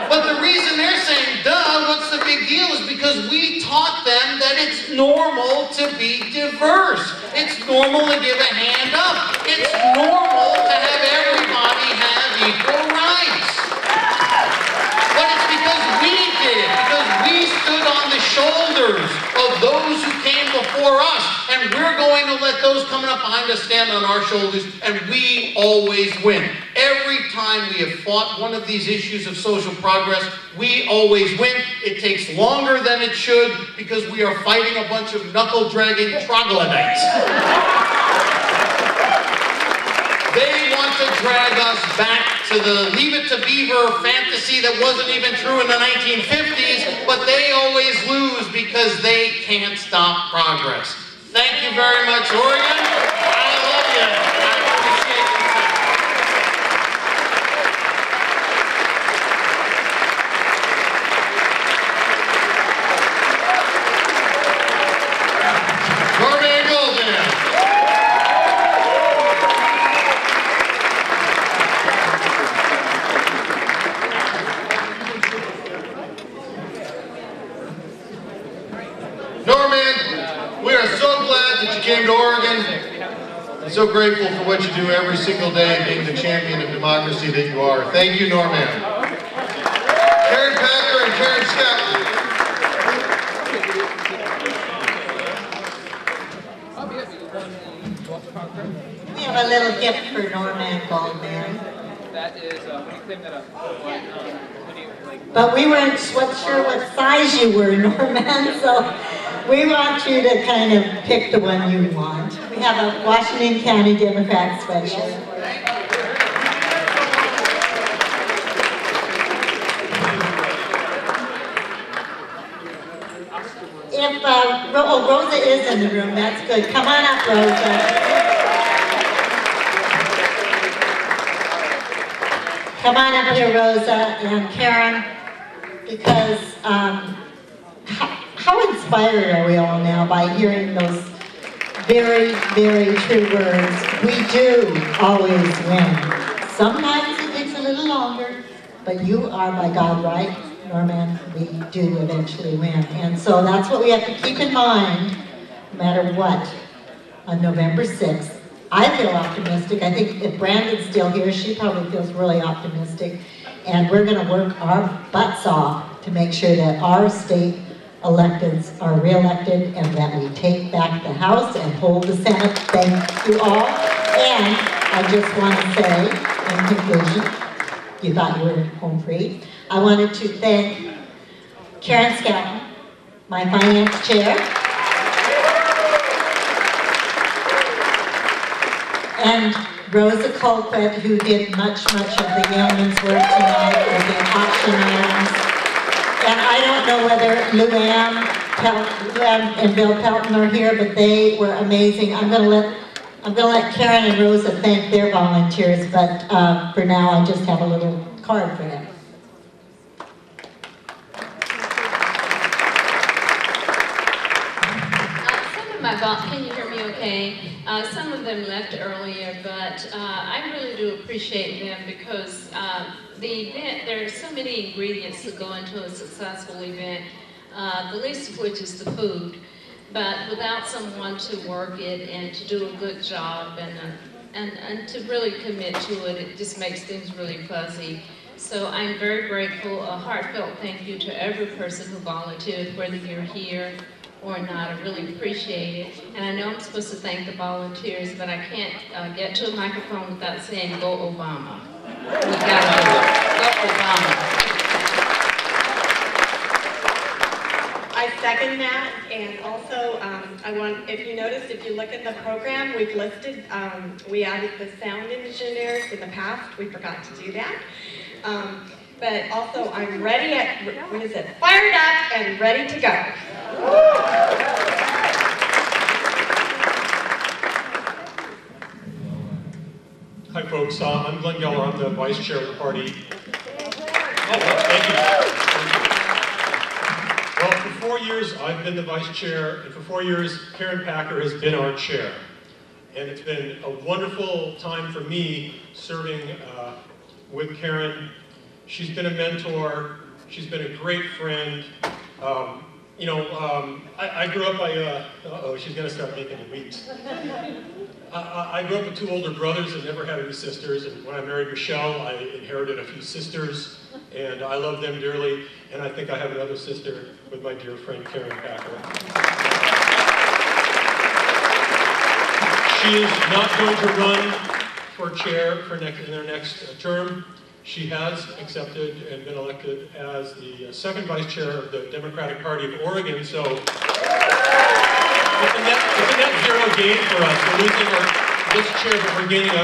But the reason they're saying, duh, what's the big deal is because we taught them that it's normal to be diverse. It's normal to give a hand up. It's normal to have everybody have equal rights. But it's because we did it, because we stood on the shoulders of those who came before us, and we're going to let those coming up behind us stand on our shoulders, and we always win. Every time we have fought one of these issues of social progress, we always win. It takes longer than it should because we are fighting a bunch of knuckle-dragging troglodytes. They want to drag us back to the Leave It to Beaver fantasy that wasn't even true in the 1950s, but they always lose because they can't stop progress. Thank you very much, Oregon. I love you. I appreciate you. Norman Golden. Norman, we are so glad that you came to Oregon. I'm so grateful for what you do every single day, being the champion of democracy that you are. Thank you, Norman. Karen Packer and Karen Scott. We have a little gift for Norman Goldman. That is, when you claim that up, But we weren't sure what size you were, Norman, so we want you to kind of pick the one you want. We have a Washington County Democrat sweatshirt. If Rosa is in the room, that's good. Come on up, Rosa. Come on up here, Rosa and Karen, because how inspired are we all now by hearing those very, very true words? We do always win. Sometimes it takes a little longer, but you are, by God, right, Norman? We do eventually win. And so that's what we have to keep in mind, no matter what, on November 6th. I feel optimistic. I think if Brandon's still here, she probably feels really optimistic. And we're going to work our butts off to make sure that our state electeds are re-elected and that we take back the House and hold the Senate. Thank you all. And I just want to say, in conclusion, you thought you were home free. I wanted to thank Karen Scouten, my finance chair, and Rosa Colquitt, who did much of the yeoman's work tonight with the auction items. And I don't know whether Luann and Bill Pelton are here, but they were amazing. I'm gonna let Karen and Rosa thank their volunteers, but for now I just have a little card for them. Can you hear me okay? Some of them left earlier, but I really do appreciate them because the event, there are so many ingredients that go into a successful event, the least of which is the food. But without someone to work it and to do a good job and to really commit to it, it just makes things really fuzzy. So I'm very grateful, a heartfelt thank you to every person who volunteered, whether you're here or not. I really appreciate it. And I know I'm supposed to thank the volunteers, but I can't get to a microphone without saying, go Obama. We gotta do it. Go Obama. I second that, and also if you noticed, if you look at the program, we've listed, we added the sound engineers in the past. We forgot to do that. But also, I'm ready fired up and ready to go. Hi folks, I'm Glenn Geller, I'm the vice chair of the party. Thank you. Well, for 4 years I've been the vice chair, and for 4 years Karen Packer has been our chair. And it's been a wonderful time for me serving with Karen. She's been a mentor, she's been a great friend. I grew up she's gonna start making me weep. I grew up with 2 older brothers and never had any sisters, and when I married Michelle, I inherited a few sisters, and I love them dearly, and I think I have another sister with my dear friend Karen Packer. She is not going to run for chair in their next term. She has accepted and been elected as the second vice chair of the Democratic Party of Oregon, so it's a net zero gain for us. We're losing this chair, but we're gaining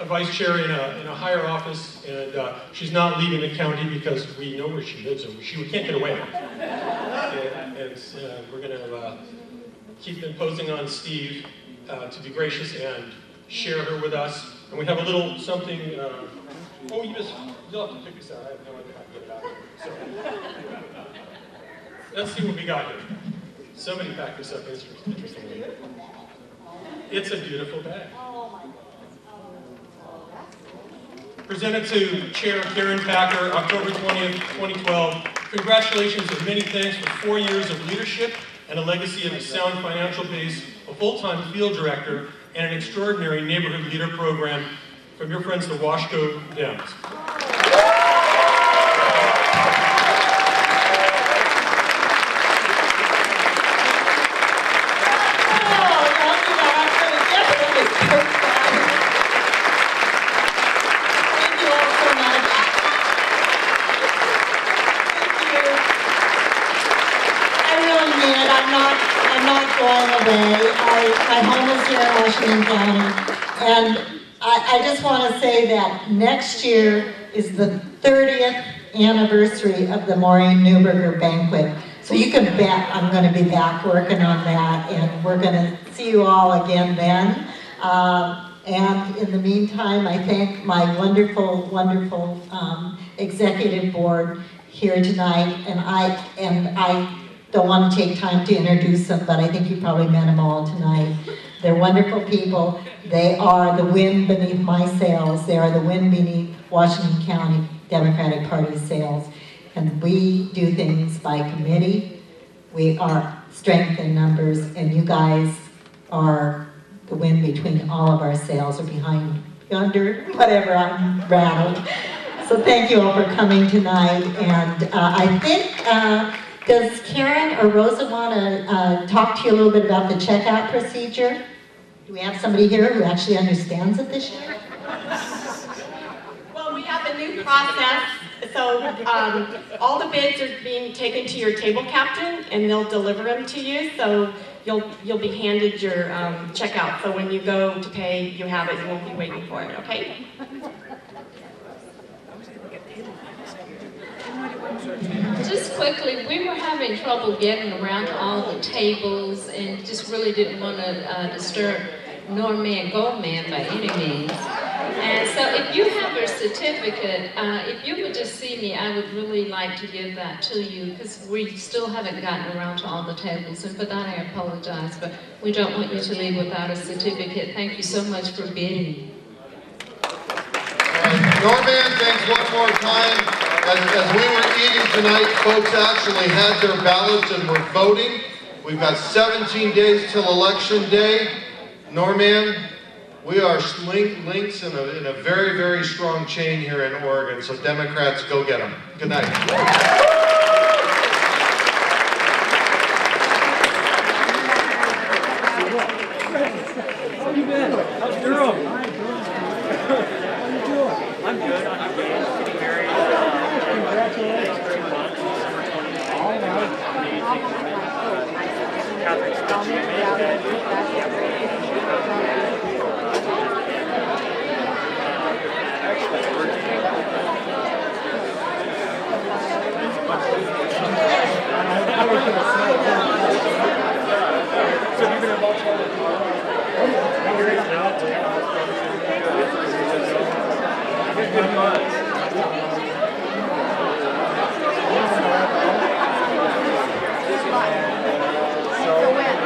a vice chair in a higher office, and she's not leaving the county because we know where she lives, and we can't get away. And we're going to keep imposing on Steve to be gracious and share her with us. And we have a little something. You'll have to pick this out. I have no idea how to get it out. So, let's see what we got here. Somebody packed this up interestingly. It's a beautiful bag. Presented to Chair Karen Packer, October 20th, 2012. Congratulations and many thanks for 4 years of leadership and a legacy of a sound financial base, a full-time field director, and an extraordinary neighborhood leader program from your friends, the Washco Dems. My home is here in Washington County, and I just want to say that next year is the 30th anniversary of the Neuberger Banquet. So you can bet I'm going to be back working on that, and we're going to see you all again then. And in the meantime, I thank my wonderful executive board here tonight, and I don't want to take time to introduce them, but I think you probably met them all tonight. They're wonderful people. They are the wind beneath my sails. They are the wind beneath Washington County Democratic Party sails. And we do things by committee. We are strength in numbers, and you guys are the wind between all of our sails, or behind, under, whatever, I'm rattled. So thank you all for coming tonight. And I think, does Karen or Rosa want to talk to you a little bit about the checkout procedure? Do we have somebody here who actually understands it this year? Well, we have a new process. So all the bids are being taken to your table captain, and they'll deliver them to you. So you'll be handed your checkout. So when you go to pay, you have it. You won't be waiting for it. Okay? Just quickly, we were having trouble getting around to all the tables and just really didn't want to disturb Norman Goldman by any means. And so if you have a certificate, if you would just see me, I would really like to give that to you because we still haven't gotten around to all the tables. And for that, I apologize, but we don't want you to leave without a certificate. Thank you so much for bidding. Norman, thanks one more time. As we were eating tonight, folks actually had their ballots and were voting. We've got 17 days till Election Day. Norman, we are links in a very, very strong chain here in Oregon, so Democrats, go get them. Good night. How you been? How's Durham? How you doing? I'm good. I'm engaged, getting married. Congratulations. December 20th. All right. So you're going to Baltimore tomorrow? Good months. So when?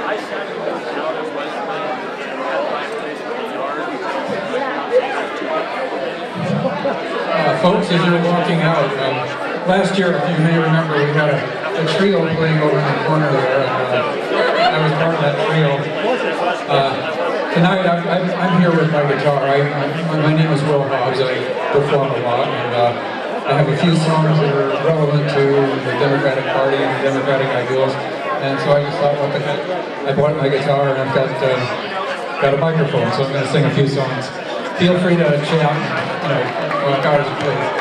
I sat out of Westland at my place in the yard. Folks, as you're walking out, last year, if you may remember, we had a trio playing over in the corner there, and I was part of that trio. Tonight, I'm here with my guitar. My name is Will Hobbs. I perform a lot, and I have a few songs that are relevant to the Democratic Party and the Democratic ideals, and so I just thought, what the heck? I bought my guitar, and I've got a microphone, so I'm going to sing a few songs. Feel free to chant, walk out as you please.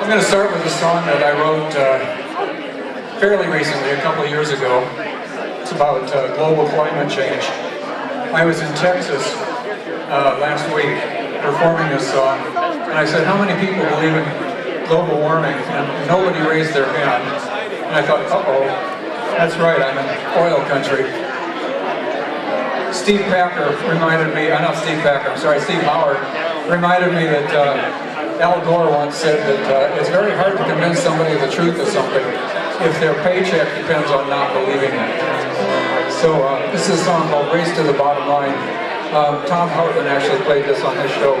I'm going to start with a song that I wrote fairly recently, a couple of years ago. It's about global climate change. I was in Texas last week performing this song, and I said, how many people believe in global warming? And nobody raised their hand. And I thought, uh-oh, that's right, I'm in oil country. Steve Packer reminded me, not Steve Packer, I'm sorry, Steve Bauer reminded me that Al Gore once said that it's very hard to convince somebody of the truth of something if their paycheck depends on not believing it. So this is a song called Race to the Bottom Line. Tom Hartman actually played this on his show.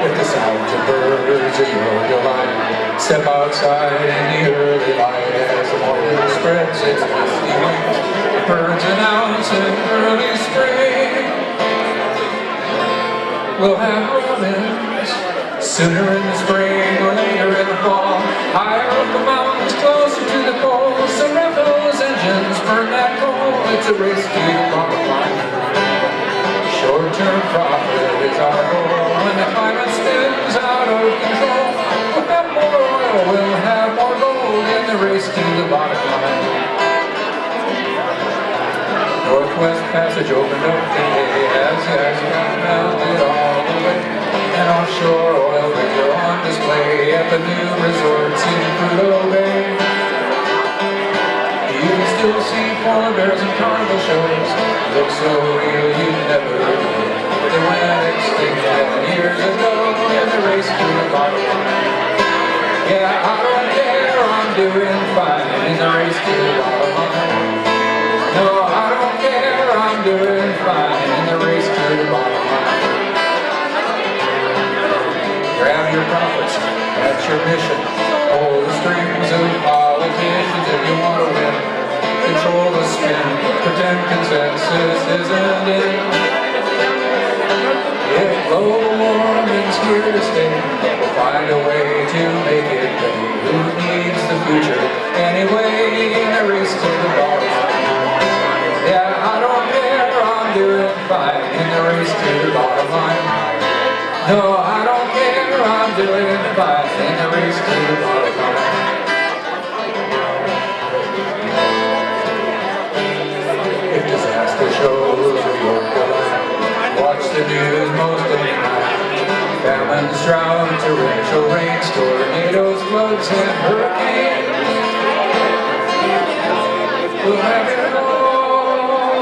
With the sounds of birds and your delight, step outside in the early light as the morning spreads its misty wings. Birds announce an early spring. We'll have robins sooner in the spring or later in the fall. Higher up the mountains, closer to the poles. So rev those engines, burn that coal. It's a race to the bottom line. Short-term profit is our goal. When the climate spins out of control, we'll have more oil, we'll have more gold in the race to the bottom line. Northwest Passage opened up today as the ice cap melted all the way. And offshore oil rigs are on display at the new resorts in Prudhoe Bay. You can still see polar bears and carnival shows. Look so real you never knew. They went extinct 10 years ago in the race to the bottom line. Yeah, I don't care, I'm doing fine in the race to the bottom line. No, I don't care, I'm doing fine in the race to the bottom line. Grab your profits, that's your mission. Hold the strings of politicians if you want to win. Control the spin, pretend consensus isn't it. If global warming's here to stay, we'll find a way to make it pay. Who needs the future anyway in the race to the bottom line? Yeah, I don't care, I'm doing fine in the race to the bottom line. No, I don't care, I'm doing fine in the race to the bottom line. If disaster shows of your good, watch the news most of the night. Famines, drought, torrential rains, tornadoes, floods, and hurricanes. We'll have it all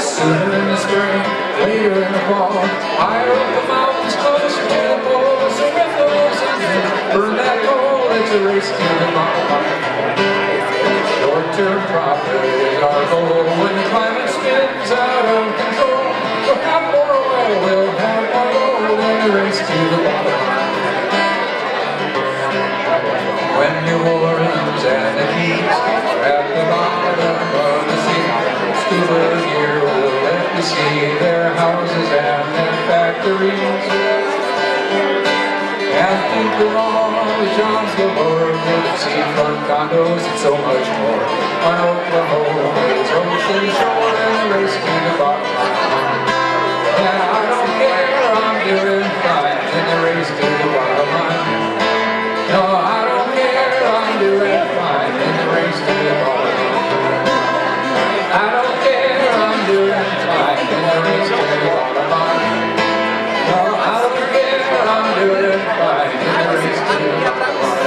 sooner in the spring, later in the fall. Higher up the mountains, closer to the poles. So if those engines burn that coal, it's a race to the bottom line. Short-term profit is our goal. When the climate spins out of control, we'll have more oil, we'll have more gold in the race to the bottom line. When New Orleans and the Keys are at the bottom of the sea, scuba gear will let you see their houses and their factories. And think of all the jobs galore with seafront condos and so much more on Oklahoma's ocean shore and the race to the bottom line. Yeah, I don't care, I'm doing fine in the race to the bottom line. No, I don't care, I'm doing fine in the race to the bottom line. I don't care, I'm doing fine in the race to the bottom line. No, I don't care, I'm doing fine in the race to the bottom line.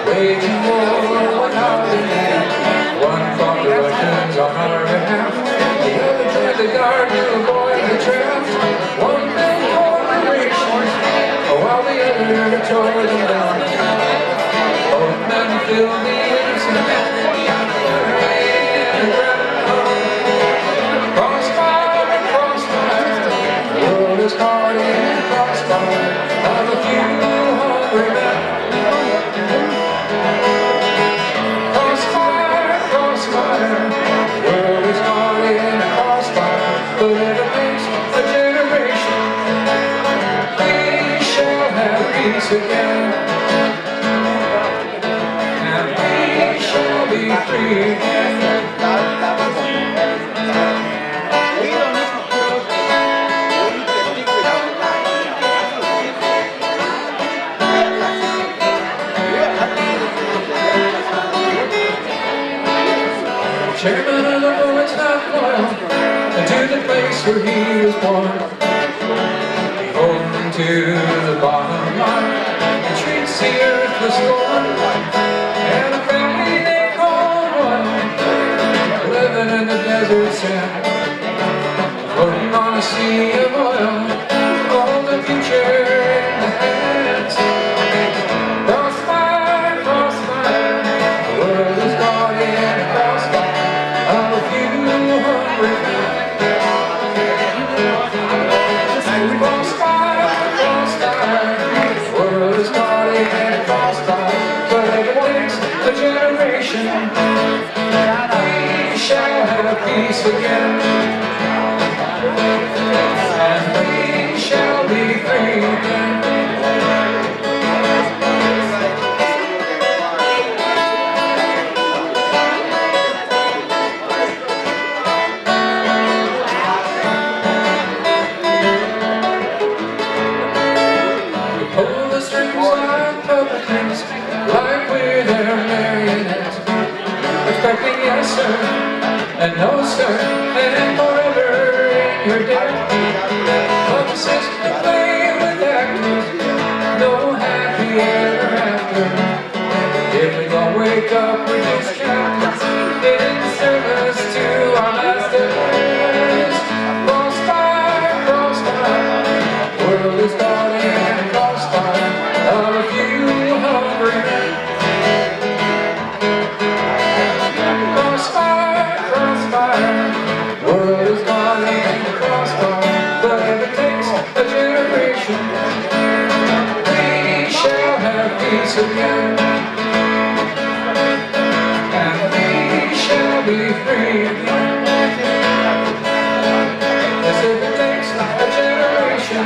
Waging war without an end. One fought the Russians on our behalf, the other tried to guard to avoid the draft. One built corporations, while the other tore them down. Both men filled the innocent and crossfire, crossfire, the world is caught in crossfire of a few hungry men. Crossfire, crossfire, the world is caught in a crossfire, but if it takes a generation, we shall have peace again, and we shall be free again. Chairman of the board's not loyal to the place where he was born. Beholden to the bottom line, he treats the earth with scorn. And the family they call royal, living in the desert sand, floating on a sea of oil, all the future in the hands. Crossfire, crossfire, the world is caught in a crossfire of a few hungry men. Crossfire, crossfire, the world is caught in a crossfire, but if it takes a generation, we shall have peace again. And sir, and no, sir, and forever in your debt. Purposes to play with actors, no happy ever after. If we don't wake up with these captains in service to our masters. Crossfire, crossfire, world is caught in a crossfire of a few hungry men. Crossfire, crossfire, world is caught in a crossfire, but if it takes a generation, we shall have peace again. Be free again. Yes, if it takes a generation,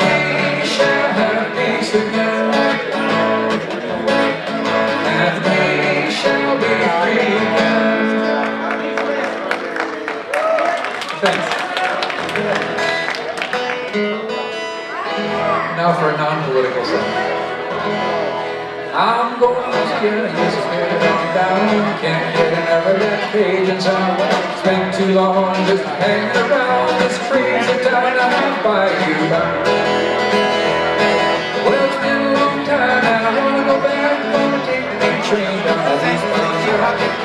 we shall have peace again, and we shall be free again. Thanks. Now for a non-political song. I'm going to Louisiana, yes, it's headed on down. Can't get enough of that Cajun sound. Spent too long just hanging around this crazy town out by you. Well, it's been a long time and I want to go back. Gonna take the big train down to these plains.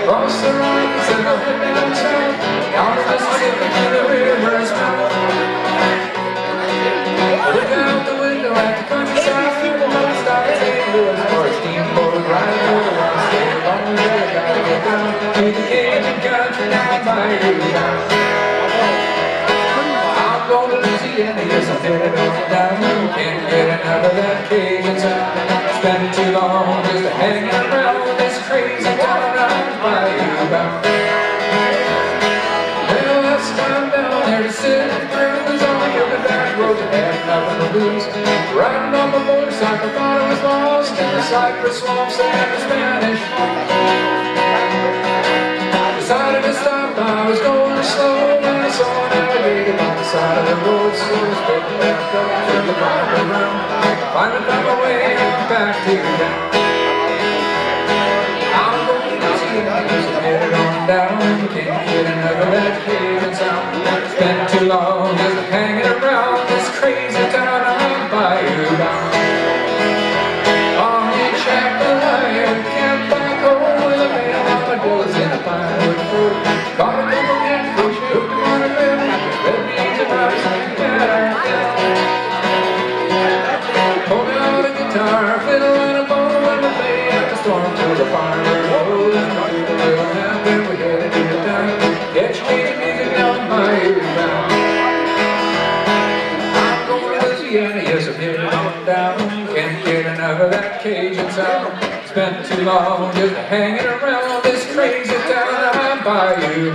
Cross the Rockies and I'll head down south, down to Mississippi to the river's mouth. Look out the window at the countryside. For a steamboat ride, oh, I stay along there, I gotta get down to the Cajun country down by you. I'm going to Louisiana, yes, I'm headed on down. Can't get enough of that Cajun sound. Spent too long just hanging around this crazy town out by you. Well, last time down there to sit through on the back road that had nothing to lose. Riding on my motorcycle, thought I was lost in the cypress swamps and the Spanish Fork. Decided to stop, I was going slow, and I saw an alligator by the side of the road. So I was getting back up, turned the bike around, finally found my way back to town. I'm going to see you, so headed on down. Can't get enough of that Cajun sound. Spent too long just hanging around this crazy town out by you. On each Appalachian campfire cold with a man on my doors in a pinewood fort. Caught a couple catfish, hooked them on a rib, red beans and rice and pulled out a guitar, fiddle and a bow, and we play at the storm till the farmer rolled. And we took a little nap and we headed to the town. Catch Cajun music down by you now. I'm going to Louisiana, yes, I'm headed on down. Can't get enough of that Cajun sound. Spent too long just hanging around this crazy town out by you.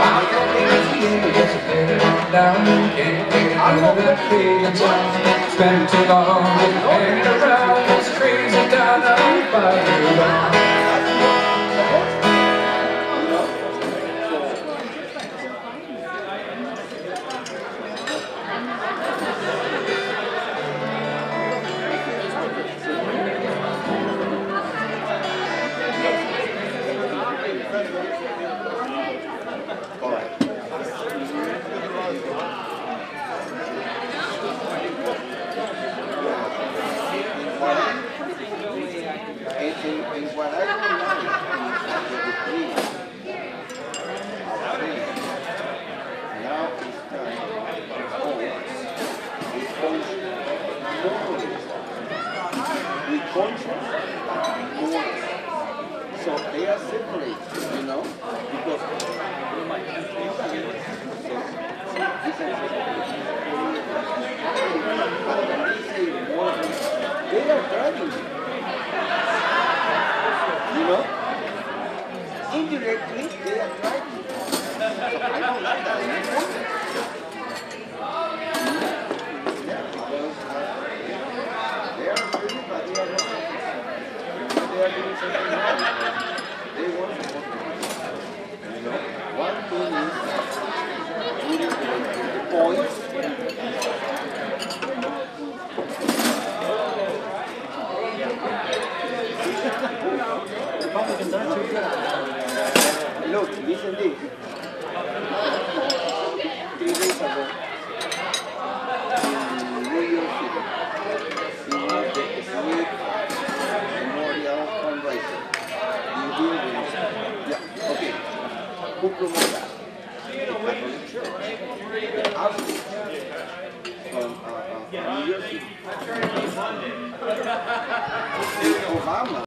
I'm going to Louisiana, yes, I'm headed on down. Can't get enough of that Cajun sound. Spent too long just hanging around this crazy town out by you. So they are separate, you know, because they are driving, you know, indirectly they are driving. So I don't like that anymore. Yeah, because they are free, but they are not. They are doing something wrong. They want to work. You know, one thing is the points. listen this. 3 days ago, in New York City, it was the Smith Memorial Fundraiser. You hear this? Yeah, okay. Who promoted that? The Catholic Church. The Archbishop from New York City. Obama